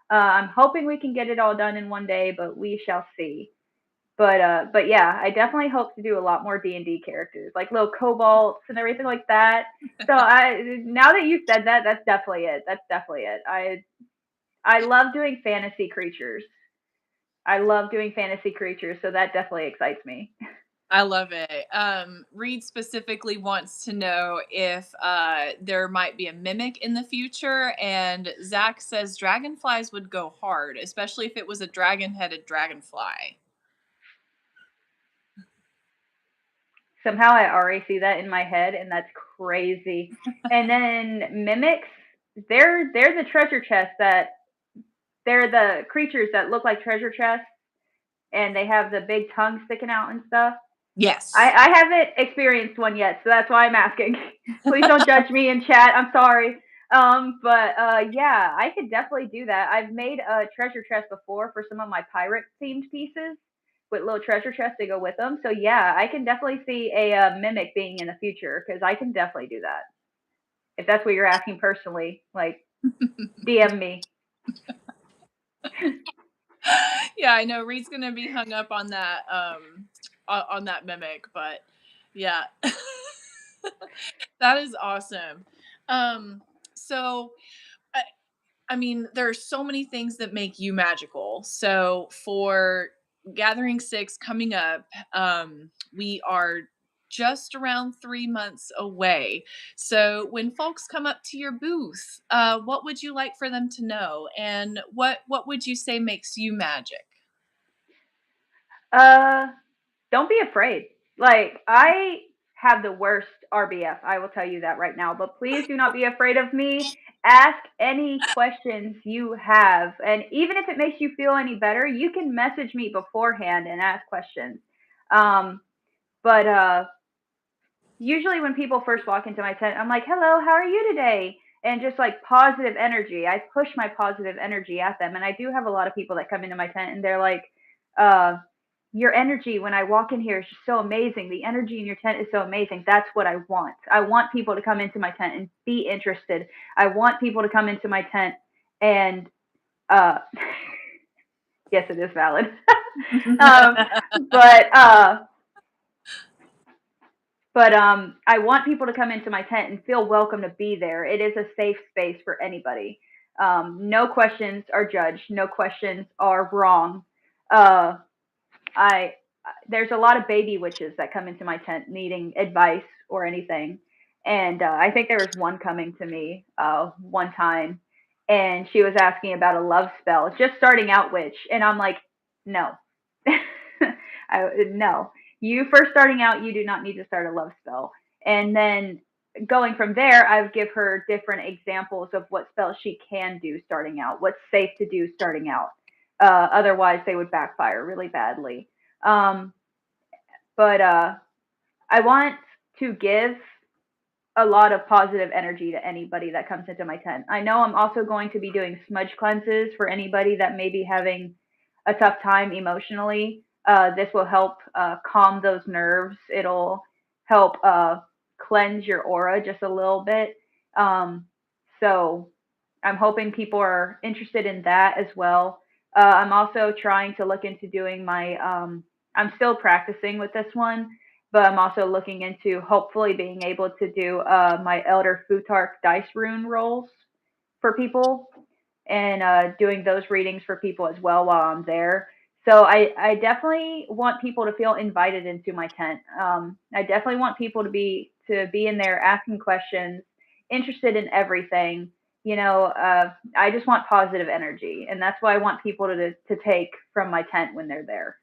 B: I'm hoping we can get it all done in one day, but we shall see. But yeah, I definitely hope to do a lot more D&D characters, like little kobolds and everything like that. So now that you said that, that's definitely it. That's definitely it. I love doing fantasy creatures. I love doing fantasy creatures, so that definitely excites me.
A: I love it. Reed specifically wants to know if there might be a mimic in the future, and Zach says dragonflies would go hard, especially if it was a dragon-headed dragonfly.
B: Somehow I already see that in my head, and that's crazy. And then mimics, they're the treasure chests that they're the creatures that look like treasure chests, and they have the big tongue sticking out and stuff.
A: Yes.
B: I haven't experienced one yet, so that's why I'm asking. Please don't judge me in chat. I'm sorry. But yeah, I could definitely do that. I've made a treasure chest before for some of my pirate themed pieces with little treasure chests to go with them. So yeah, I can definitely see a mimic being in the future because I can definitely do that. If that's what you're asking personally, like DM me.
A: Yeah, I know Reed's gonna be hung up on that mimic, but yeah. That is awesome. So I, I mean, there are so many things that make you magical. So for Gathering 6 coming up, we are just around 3 months away. So when folks come up to your booth, what would you like for them to know, and what would you say makes you magic?
B: Uh, don't be afraid. Like, I have the worst RBF. I will tell you that right now. But please do not be afraid of me. Ask any questions you have. And even if it makes you feel any better, you can message me beforehand and ask questions. Um, but usually when people first walk into my tent, I'm like, hello, how are you today? And just like positive energy. I push my positive energy at them. And I do have a lot of people that come into my tent and they're like, uh, your energy when I walk in here is just so amazing. The energy in your tent is so amazing. That's what I want. I want people to come into my tent and be interested. I want people to come into my tent and uh yes, it is valid. um but uh but I want people to come into my tent and feel welcome to be there. It is a safe space for anybody. No questions are judged. No questions are wrong. Uh, I there's a lot of baby witches that come into my tent needing advice or anything, and I think there was one coming to me one time, and she was asking about a love spell, just starting out witch, and I'm like, no, no. You first starting out, you do not need to start a love spell, and then going from there, I would give her different examples of what spells she can do starting out, what's safe to do starting out. Otherwise, they would backfire really badly. Um, but I want to give a lot of positive energy to anybody that comes into my tent. I know I'm also going to be doing smudge cleanses for anybody that may be having a tough time emotionally. This will help calm those nerves. It'll help cleanse your aura just a little bit. So I'm hoping people are interested in that as well. I'm also trying to look into doing my. I'm still practicing with this one, but I'm also looking into hopefully being able to do my Elder Futark dice rune rolls for people and doing those readings for people as well while I'm there. So I definitely want people to feel invited into my tent. I definitely want people to be in there asking questions, interested in everything. I just want positive energy, and that's what I want people to take from my tent when they're there.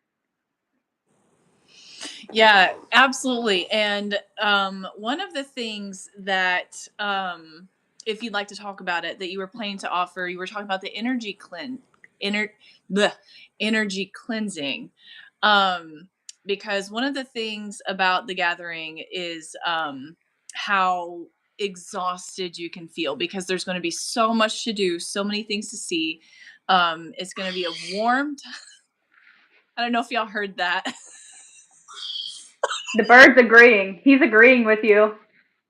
A: Yeah, absolutely. And one of the things that, if you'd like to talk about it, that you were planning to offer, you were talking about the ener, the energy cleansing. Um, because one of the things about the gathering is how exhausted you can feel because there's going to be so much to do, so many things to see. It's going to be a warm. I don't know if y'all heard that.
B: The bird's agreeing. He's agreeing with you. He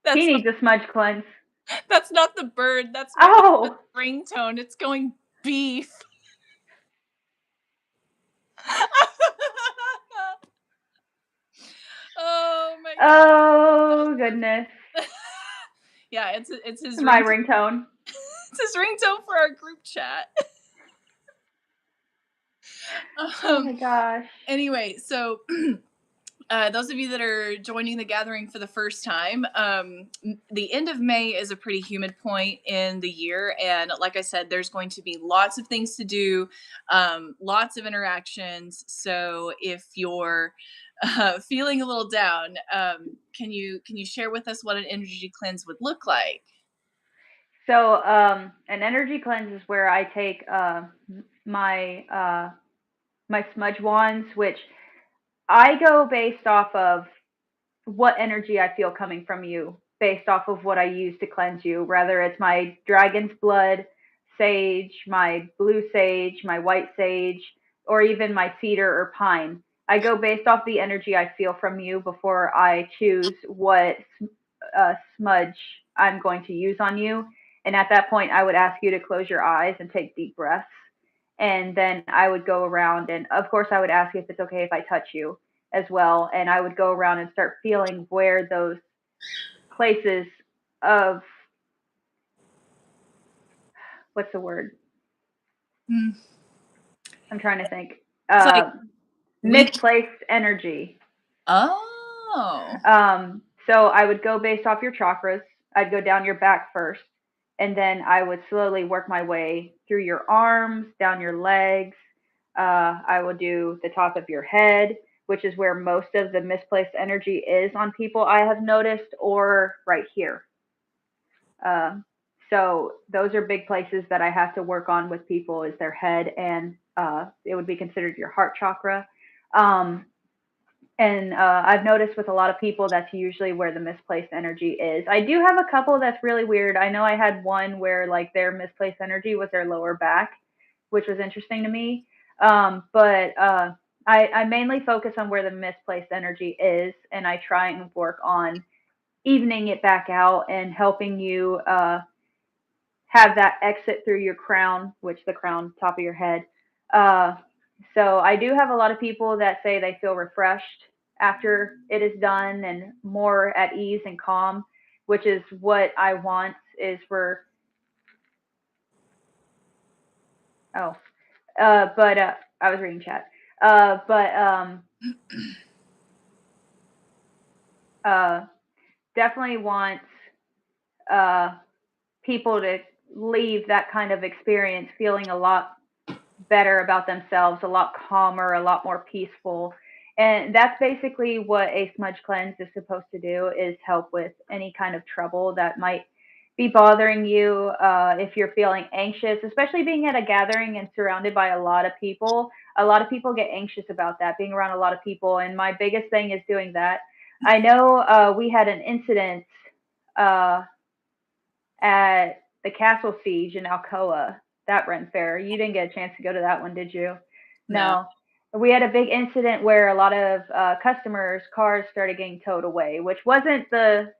A: That's
B: needs a smudge cleanse.
A: That's not the bird. That's my husband's
B: Oh,
A: ringtone. It's going beef. Oh my
B: oh goodness.
A: god. Yeah, it's his
B: My
A: ring.
B: ringtone.
A: It's his ringtone for our group chat.
B: Oh
A: Um.
B: my gosh.
A: Anyway, so those of you that are joining the gathering for the first time, the end of May is a pretty humid point in the year. And like I said, there's going to be lots of things to do, lots of interactions. So if you're feeling a little down, can you share with us what an energy cleanse would look like?
B: So, an energy cleanse is where I take my my smudge wands, which I go based off of what energy I feel coming from you, based off of what I use to cleanse you. Whether it's my dragon's blood sage, my blue sage, my white sage, or even my cedar or pine. I go based off the energy I feel from you before I choose what smudge I'm going to use on you. And at that point, I would ask you to close your eyes and take deep breaths. And then I would go around, and of course, I would ask you if it's okay if I touch you as well. And I would go around and start feeling where those places of what's the word?
A: Mm.
B: I'm trying to think.
A: It's like weak.
B: Misplaced energy.
A: Oh.
B: So I would go based off your chakras. I'd go down your back first, and then I would slowly work my way through your arms, down your legs. I will do the top of your head, which is where most of the misplaced energy is on people I have noticed, or right here. Uh, so those are big places that I have to work on with people is their head, and it would be considered your heart chakra. Um, and I've noticed with a lot of people that's usually where the misplaced energy is. I do have a couple that's really weird. I know I had one where like their misplaced energy was their lower back, which was interesting to me. But I mainly focus on where the misplaced energy is, and I try and work on evening it back out and helping you have that exit through your crown, which the crown top of your head. Uh, so I do have a lot of people that say they feel refreshed after it is done and more at ease and calm, which is what I want is for oh, but I was reading chat. But uh, Definitely want uh, people to leave that kind of experience feeling a lot better about themselves, a lot calmer, a lot more peaceful. And that's basically what a smudge cleanse is supposed to do is help with any kind of trouble that might be bothering you. If you're feeling anxious, especially being at a gathering and surrounded by a lot of people get anxious about that, being around a lot of people. And my biggest thing is doing that. I know we had an incident uh, at the Castle Siege in Alcoa, that Ren Fair. You didn't get a chance to go to that one, did you?
A: No.
B: No. We had a big incident where a lot of customers' cars started getting towed away, which wasn't the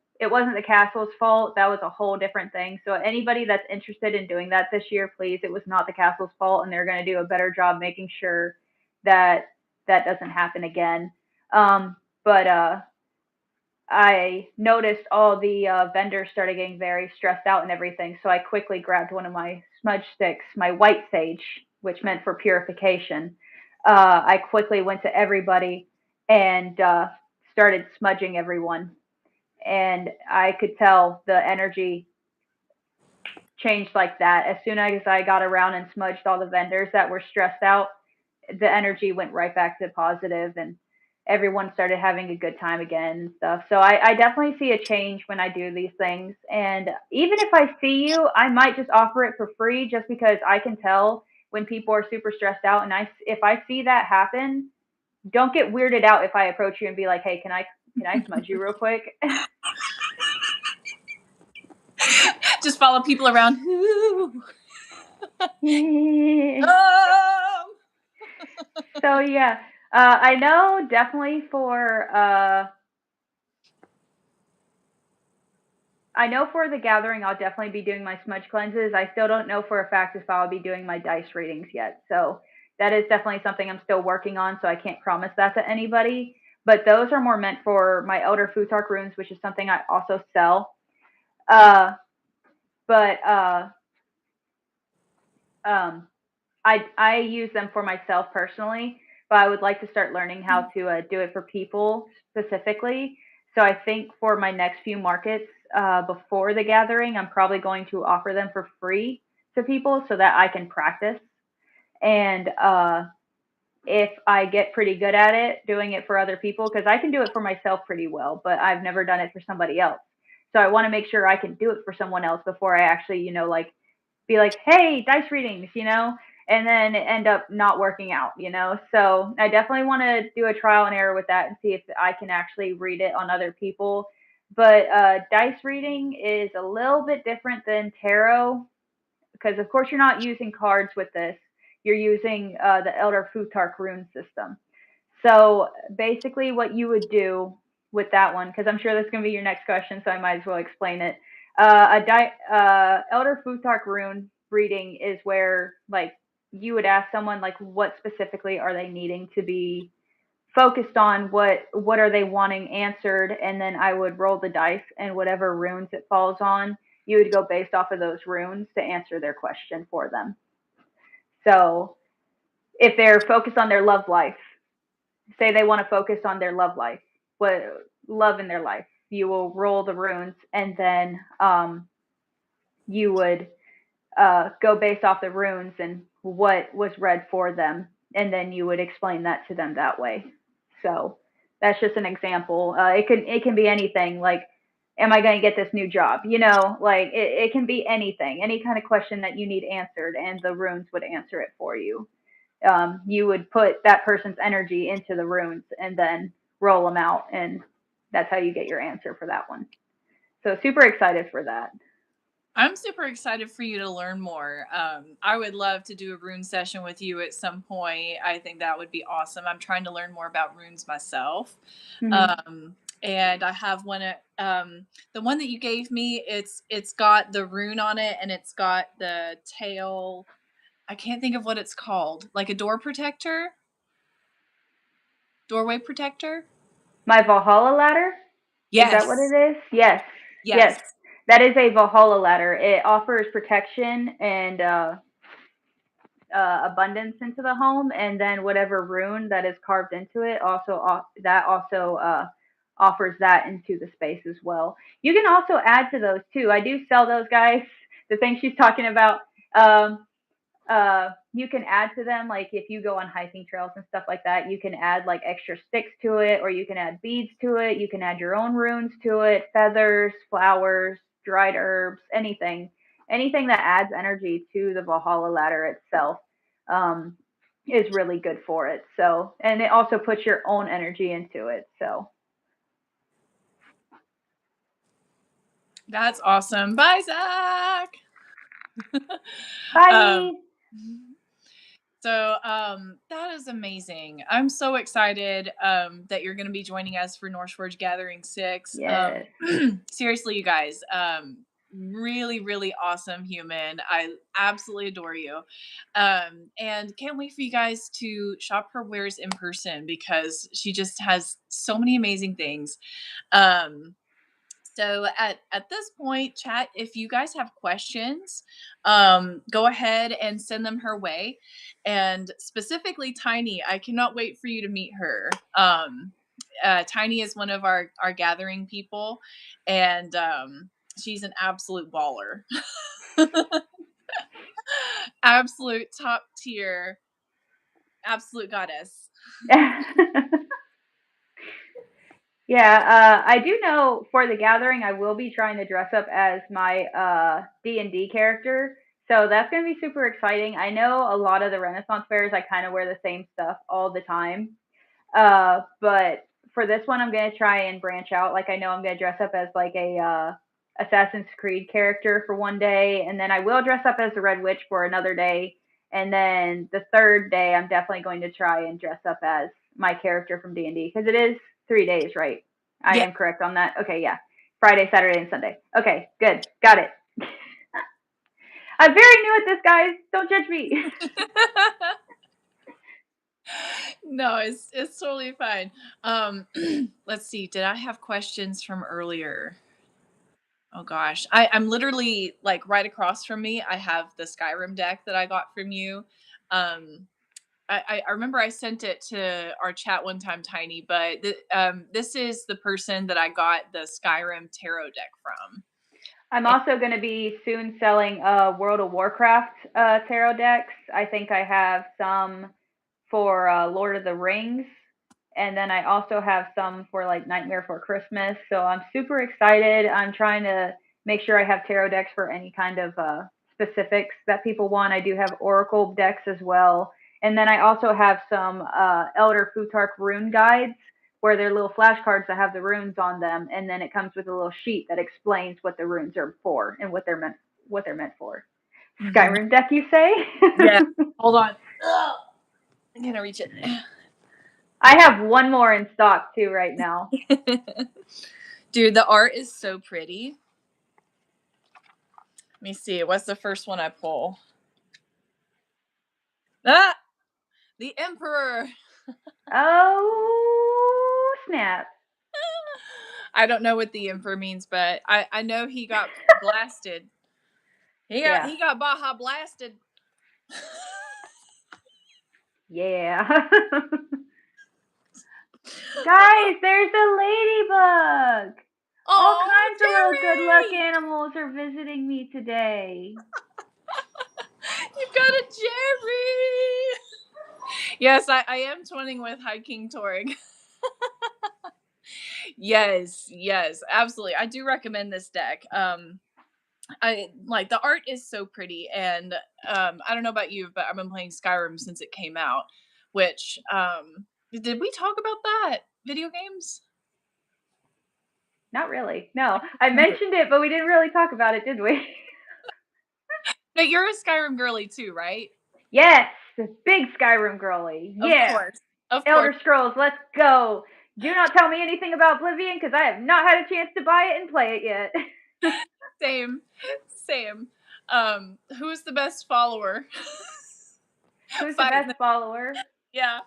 B: castle's fault. That was a whole different thing. So anybody that's interested in doing that this year, please, it was not the castle's fault, and they're going to do a better job making sure that that doesn't happen again. But I noticed all the vendors started getting very stressed out and everything. So I quickly grabbed one of my smudge sticks, my white sage, which meant for purification. I quickly went to everybody and started smudging everyone. And I could tell the energy changed like that. As soon as I got around and smudged all the vendors that were stressed out, the energy went right back to positive and everyone started having a good time again and stuff. So I definitely see a change when I do these things. And even if I see you, I might just offer it for free just because I can tell when people are super stressed out. And if I see that happen, don't get weirded out if I approach you and be like, hey, can I smudge you real quick?
A: Just follow people around.
B: So yeah, I know definitely for I know for the gathering, I'll definitely be doing my smudge cleanses. I still don't know for a fact if I'll be doing my dice readings yet. So that is definitely something I'm still working on. So I can't promise that to anybody. But those are more meant for my Elder Futark runes, which is something I also sell. Uh, but um, I use them for myself personally, but I would like to start learning how to do it for people specifically. So I think for my next few markets before the gathering, I'm probably going to offer them for free to people so that I can practice. And if I get pretty good at it, doing it for other people, because I can do it for myself pretty well, but I've never done it for somebody else. So I want to make sure I can do it for someone else before I actually, like be like, hey, dice readings, and then end up not working out. So I definitely want to do a trial and error with that and see if I can actually read it on other people. But dice reading is a little bit different than tarot because, of course, you're not using cards with this. You're using the Elder Futark rune system. So basically, what you would do with that one because I'm sure that's going to be your next question, so I might as well explain it. Elder Futhark rune reading is where like you would ask someone like what specifically are they needing to be focused on, what are they wanting answered, and then I would roll the dice and whatever runes it falls on, you would go based off of those runes to answer their question for them. So if they're focused on their love life, say they want to focus on their love life, what love in their life, you will roll the runes and then you would go based off the runes and what was read for them, and then you would explain that to them that way. So that's just an example. It can be anything like, am I going to get this new job? Like it can be anything, any kind of question that you need answered, and the runes would answer it for you. You would put that person's energy into the runes and then roll them out, and that's how you get your answer for that one. So super excited for that.
A: I'm super excited for you to learn more. I would love to do a rune session with you at some point. I think that would be awesome. I'm trying to learn more about runes myself.
B: Mm-hmm.
A: And I have one the one that you gave me, it's got the rune on it and it's got the tail. I can't think of what it's called. Like a door protector? Doorway protector?
B: My Valhalla ladder? Is that what
A: Yes.
B: it is? Yes. Yes.
A: Yes.
B: That is a Valhalla ladder. It offers protection and abundance into the home, and then whatever rune that is carved into it also offers that into the space as well. You can also add to those too. I do sell those guys. The thing she's talking about. Um, you can add to them, like if you go on hiking trails and stuff like that, you can add like extra sticks to it, or you can add beads to it, you can add your own runes to it, feathers, flowers, dried herbs, anything that adds energy to the Valhalla ladder itself um, is really good for it. So, and it also puts your own energy into it. So
A: That's awesome. Bye, Zach.
B: bye.
A: um, So that is amazing. I'm so excited that you're going to be joining us for NorseForged Gathering 6.
B: Yes.
A: Seriously, you guys, really, really awesome human. I absolutely adore you. And can't wait for you guys to shop her wares in person because she just has so many amazing things. So at this point, chat, if you guys have questions, go ahead and send them her way. And specifically Tiny, I cannot wait for you to meet her. Tiny is one of our gathering people, and she's an absolute baller. Absolute top tier, absolute goddess.
B: Yeah, I do know for the gathering I will be trying to dress up as my D&D character. So that's going to be super exciting. I know a lot of the Renaissance fairs I kind of wear the same stuff all the time. But for this one I'm going to try and branch out. Like I know I'm going to dress up as like a Assassin's Creed character for one day, and then I will dress up as the Red Witch for another day. And then the third day I'm definitely going to try and dress up as my character from D&D because it is 3 days, right? I
A: Yeah.
B: am correct on that. Okay, yeah. Friday, Saturday, and Sunday. Okay, good. Got it. I'm very new at this, guys. Don't judge me.
A: No, it's totally fine. Let's see. Did I have questions from earlier? Oh gosh, I'm literally like right across from me. I have the Skyrim deck that I got from you. Um, I remember I sent it to our chat one time, Tiny, but this is the person that I got the Skyrim tarot deck from.
B: I'm
A: And-
B: also going to be soon selling World of Warcraft tarot decks. I think I have some for Lord of the Rings, and then I also have some for like Nightmare Before Christmas. So I'm super excited. I'm trying to make sure I have tarot decks for any kind of specifics that people want. I do have Oracle decks as well, and then I also have some Elder Futhark rune guides where they're little flashcards that have the runes on them, and then it comes with a little sheet that explains what the runes are for and what they're meant for.
A: Mhm.
B: Skyrim deck, you say?
A: Yeah. Hold on. Ugh. I'm gonna reach it.
B: I have one more in stock too right now.
A: Dude, the art is so pretty. Let me see. What's the first one I pull? Ah! The Emperor!
B: Oh, snap.
A: I don't know what the Emperor means, but I know he got blasted. He got Baja blasted.
B: Yeah. Guys, there's a ladybug. All
A: Oh,
B: kinds of little good luck
A: Jerry!
B: animals are visiting me today.
A: You've got a Jerry! Yes, I am twinning with High King Torg. Yes, absolutely. I do recommend this deck. I like the art is so pretty, and I don't know about you, but I've been playing Skyrim since it came out. Which did we talk about that video games?
B: Not really. No, I mentioned it, but we didn't really talk about it, did we?
A: But you're a Skyrim girly too, right?
B: Yes, big Skyrim girly.
A: Of
B: Yeah.
A: course, of course.
B: Elder Scrolls, let's go. Do not tell me anything about Oblivion because I have not had a chance to buy it and play it yet.
A: Same. Who's the best follower?
B: Who's the best follower?
A: Yeah.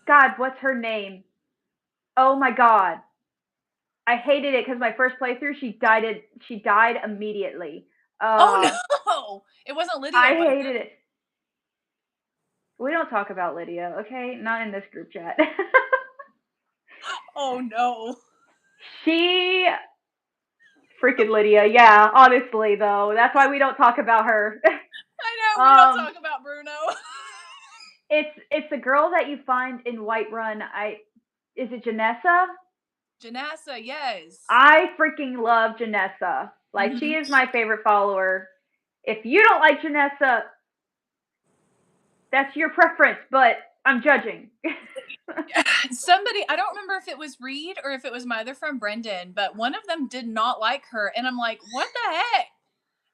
B: God, what's her name? Oh my God. I hated it because my first playthrough, she died immediately.
A: Oh no! It wasn't Lydia.
B: I hated it. We don't talk about Lydia, okay? Not in this group chat.
A: Oh no.
B: She freaking Lydia, yeah, honestly though. That's why we don't talk about her.
A: I know, we don't talk about Bruno.
B: It's the girl that you find in Whiterun. Is it Janessa?
A: Janessa, yes.
B: I freaking love Janessa. Like, she is my favorite follower. If you don't like Janessa, that's your preference, but I'm judging.
A: Somebody, I don't remember if it was Reed or if it was my other friend Brendan, but one of them did not like her, and I'm like, what the heck?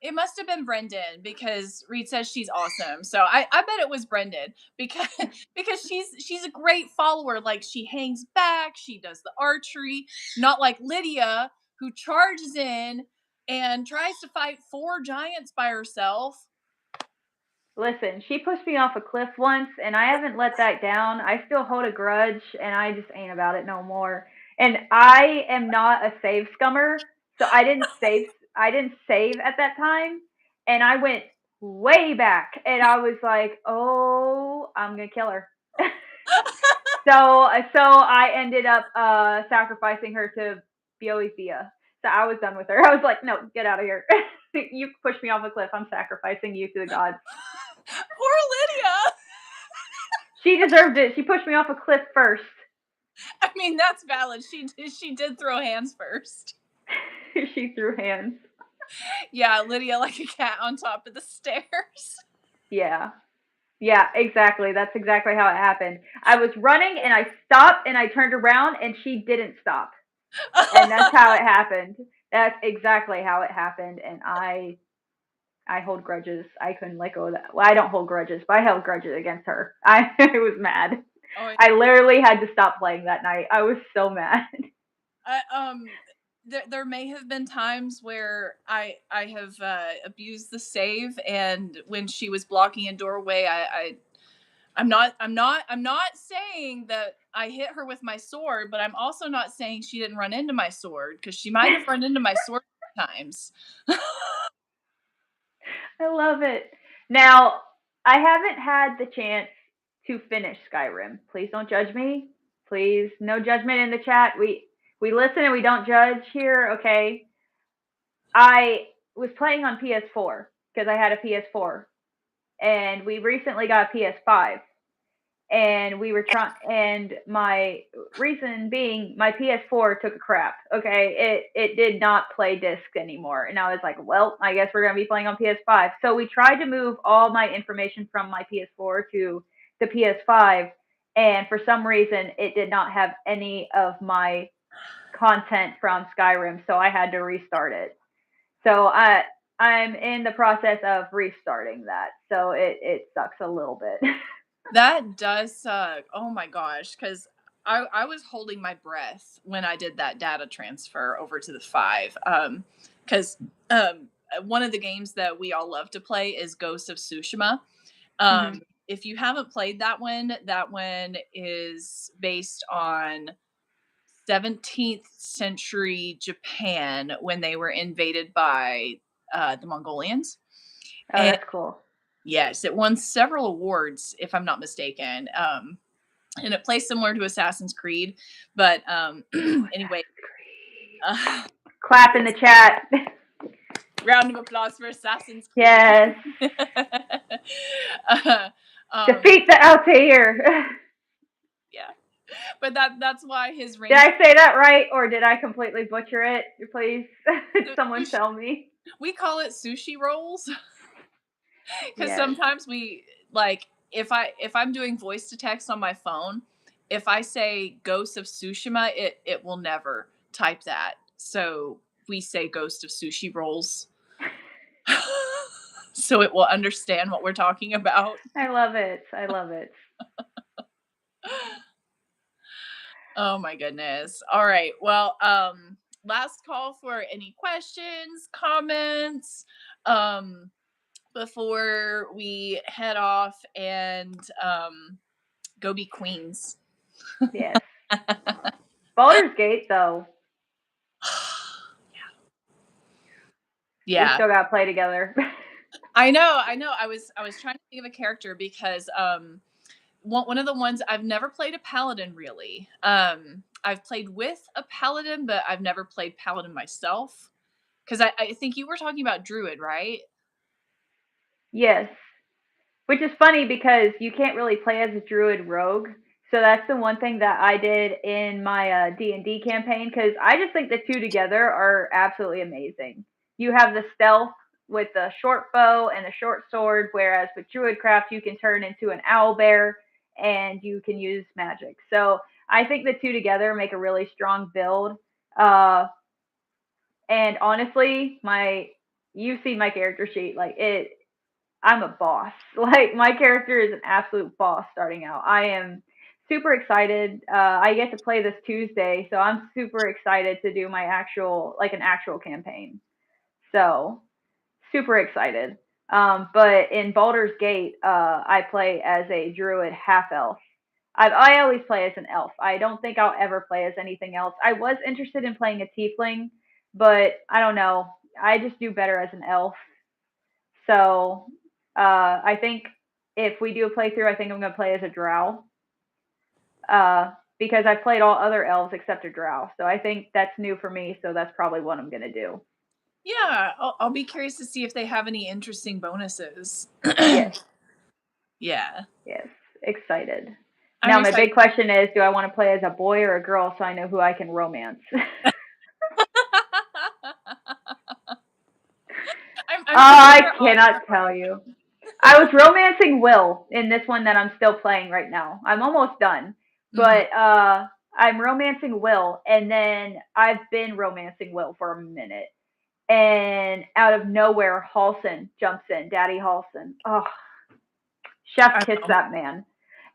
A: It must have been Brendan because Reed says she's awesome. So I bet it was Brendan because she's a great follower. Like, she hangs back, she does the archery, not like Lydia, who charges in and tries to fight 4 giants by herself.
B: Listen, she pushed me off a cliff once, and I haven't let that down. I still hold a grudge, and I just ain't about it no more. And I am not a save scummer, so I didn't save. I didn't save at that time, and I went way back, and I was like, "Oh, I'm gonna kill her." So I ended up sacrificing her to Boethia. So I was done with her. I was like, "No, get out of here. You pushed me off a cliff. I'm sacrificing you to the gods."
A: Poor Lydia.
B: She deserved it. She pushed me off a cliff first.
A: I mean, that's valid. She did throw hands first.
B: She threw hands.
A: Yeah, Lydia like a cat on top of the stairs.
B: Yeah. Yeah, exactly. That's exactly how it happened. I was running and I stopped and I turned around and she didn't stop. And that's how it happened. That's exactly how it happened. And I hold grudges. I couldn't let go of that. Well, I don't hold grudges, but I held grudges against her. I was mad. Oh, yeah. I literally had to stop playing that night. I was so mad.
A: There may have been times where I have abused the save, and when she was blocking a doorway, I'm not saying that I hit her with my sword, but I'm also not saying she didn't run into my sword, because she might have run into my sword times.
B: I love it. Now, I haven't had the chance to finish Skyrim. Please don't judge me. Please, no judgment in the chat. We listen and we don't judge here, okay? I was playing on PS4 because I had a PS4, and we recently got a PS5. And we were trying, and my reason being, my PS4 took a crap. Okay, it did not play disc anymore, and I was like, well, I guess we're gonna be playing on PS5. So we tried to move all my information from my PS4 to the PS5, and for some reason, it did not have any of my content from Skyrim, so I had to restart it. So I'm in the process of restarting that, so it sucks a little bit.
A: That does suck. Oh my gosh, because I was holding my breath when I did that data transfer over to the 5. Because one of the games that we all love to play is Ghost of Tsushima.
B: Mhm.
A: If you haven't played that one is based on 17th century Japan when they were invaded by the Mongolians.
B: Oh,
A: And
B: that's cool.
A: yes, it won several awards, if I'm not mistaken. And it plays similar to Assassin's Creed, but
B: Oh,
A: anyway,
B: Assassin's Creed.
A: uh,
B: Clap in
A: yes,
B: the chat.
A: round of applause for Assassin's Creed.
B: Yes.
A: uh, um,
B: Defeat the Altair.
A: yeah, but that's why his
B: Did
A: range.
B: I say that right, or did I completely butcher it? Please, someone
A: Sushi,
B: tell me.
A: we call it sushi rolls because
B: Yes.
A: sometimes we like if I'm doing voice to text on my phone, if I say Ghost of Tsushima, it will never type that. So we say Ghost of Sushi Rolls. So it will understand what we're talking about.
B: I love it. I love it.
A: Oh my goodness. All right. Well, last call for any questions, comments, um, before we head off and go be queens.
B: Yes. Baldur's Gate, though, we
A: Yeah.
B: still got to play together.
A: I know. I was trying to think of a character because one of the ones I've never played a paladin really. I've played with a paladin, but I've never played paladin myself. Because I think you were talking about druid, right?
B: Yes. Which is funny because you can't really play as a druid rogue. So that's the one thing that I did in my D&D campaign because I just think the two together are absolutely amazing. You have the stealth with the short bow and the short sword, whereas with druidcraft you can turn into an owl bear and you can use magic. So I think the two together make a really strong build. Uh, and honestly, my you've seen my character sheet, like it I'm a boss. Like my character is an absolute boss starting out. I am super excited. I get to play this Tuesday, so I'm super excited to do my actual like an actual campaign. So super excited. But in Baldur's Gate, I play as a druid half elf. I always play as an elf. I don't think I'll ever play as anything else. I was interested in playing a tiefling, but I don't know. I just do better as an elf. So I think if we do a playthrough, I think I'm going to play as a drow because I've played all other elves except a drow. So I think that's new for me. So that's probably what I'm going to do.
A: Yeah, I'll be curious to see if they have any interesting bonuses.
B: Yes,
A: Yeah,
B: yes, excited.
A: I'm
B: Now my
A: excited.
B: big question is, do I want to play as a boy or a girl so I know who I can romance?
A: I'm sure
B: I
A: they're all
B: cannot tell
A: different.
B: you. I was romancing Will in this one that I'm still playing right now. I'm almost done.
A: Mhm.
B: But I'm romancing Will and then I've been romancing Will for a minute. And out of nowhere Halson jumps in, Daddy Halson. Oh, chef
A: I
B: kiss
A: know.
B: that man.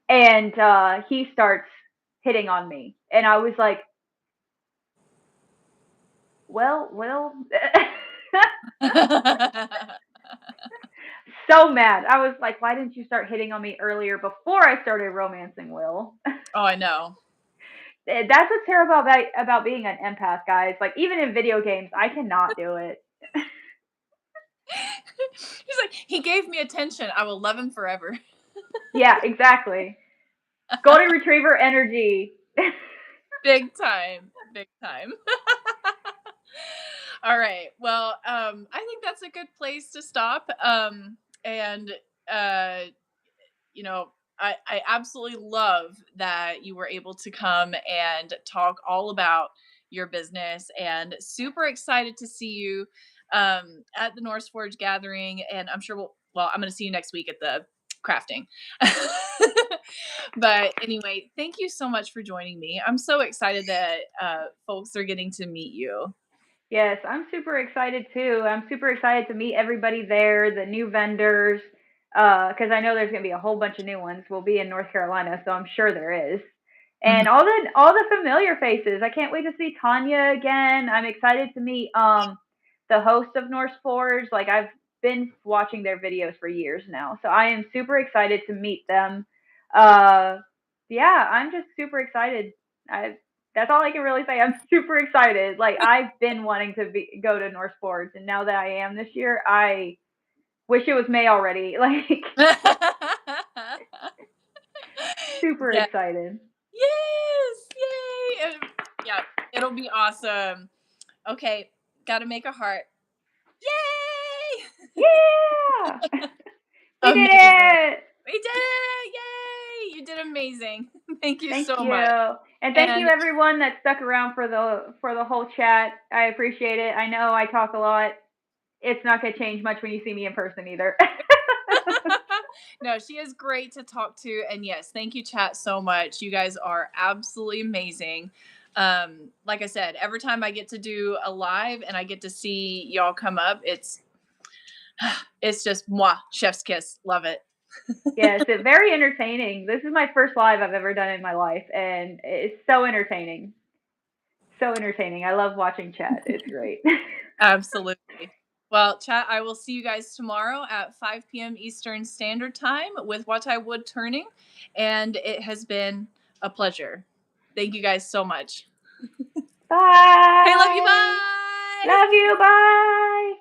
B: And he starts hitting on me. And I was like, well, Will so mad. I was like, why didn't you start hitting on me earlier before I started romancing Will?
A: Oh, I know.
B: That's what's terrible about being an empath, guys. Like even in video games, I cannot do it.
A: He's like, he gave me attention. I will love him forever.
B: Yeah, exactly. Golden retriever energy.
A: Big time. Big time. All right. Well, I think that's a good place to stop. And uh, you know, I absolutely love that you were able to come and talk all about your business and super excited to see you at the NorseForged Gathering. And I'm sure I'm going to see you next week at the crafting. But anyway, thank you so much for joining me. I'm so excited that folks are getting to meet you.
B: Yes, I'm super excited too. I'm super excited to meet everybody there, the new vendors, because I know there's gonna be a whole bunch of new ones. We'll be in North Carolina, so I'm sure there is.
A: Mhm.
B: And all the familiar faces. I can't wait to see Tanya again. I'm excited to meet the host of NorseForged. Like I've been watching their videos for years now, so I am super excited to meet them. Uh, yeah, I'm just super excited. I That's all I can really say. I'm super excited. Like I've been wanting to go to North Forge, and now that I am this year, I wish it was May already. Like super
A: Yeah.
B: excited.
A: Yes. Yay. Yeah. It'll be awesome. Okay. Got to make a heart. Yay.
B: Yeah, we did
A: Amazing.
B: it.
A: We did it. Yay. You did amazing. Thank you
B: Thank
A: so
B: you,
A: much.
B: and thank you
A: And
B: everyone that stuck around for the whole chat. I appreciate it. I know I talk a lot. It's not gonna change much when you see me in person either.
A: no, she is great to talk to. And yes, thank you, chat, so much. You guys are absolutely amazing. Like I said, every time I get to do a live and I get to see y'all come up, it's just moi, chef's kiss. Love it.
B: Yes, it's very entertaining. This is my first live I've ever done in my life, and it's so entertaining. So entertaining. I love watching chat. It's great.
A: Absolutely. Well, chat, I will see you guys tomorrow at 5 p.m. Eastern Standard Time with What I Would Turning. And it has been a pleasure. Thank you guys so much. Okay, love you.
B: Bye.
A: Bye.
B: Love you. Bye.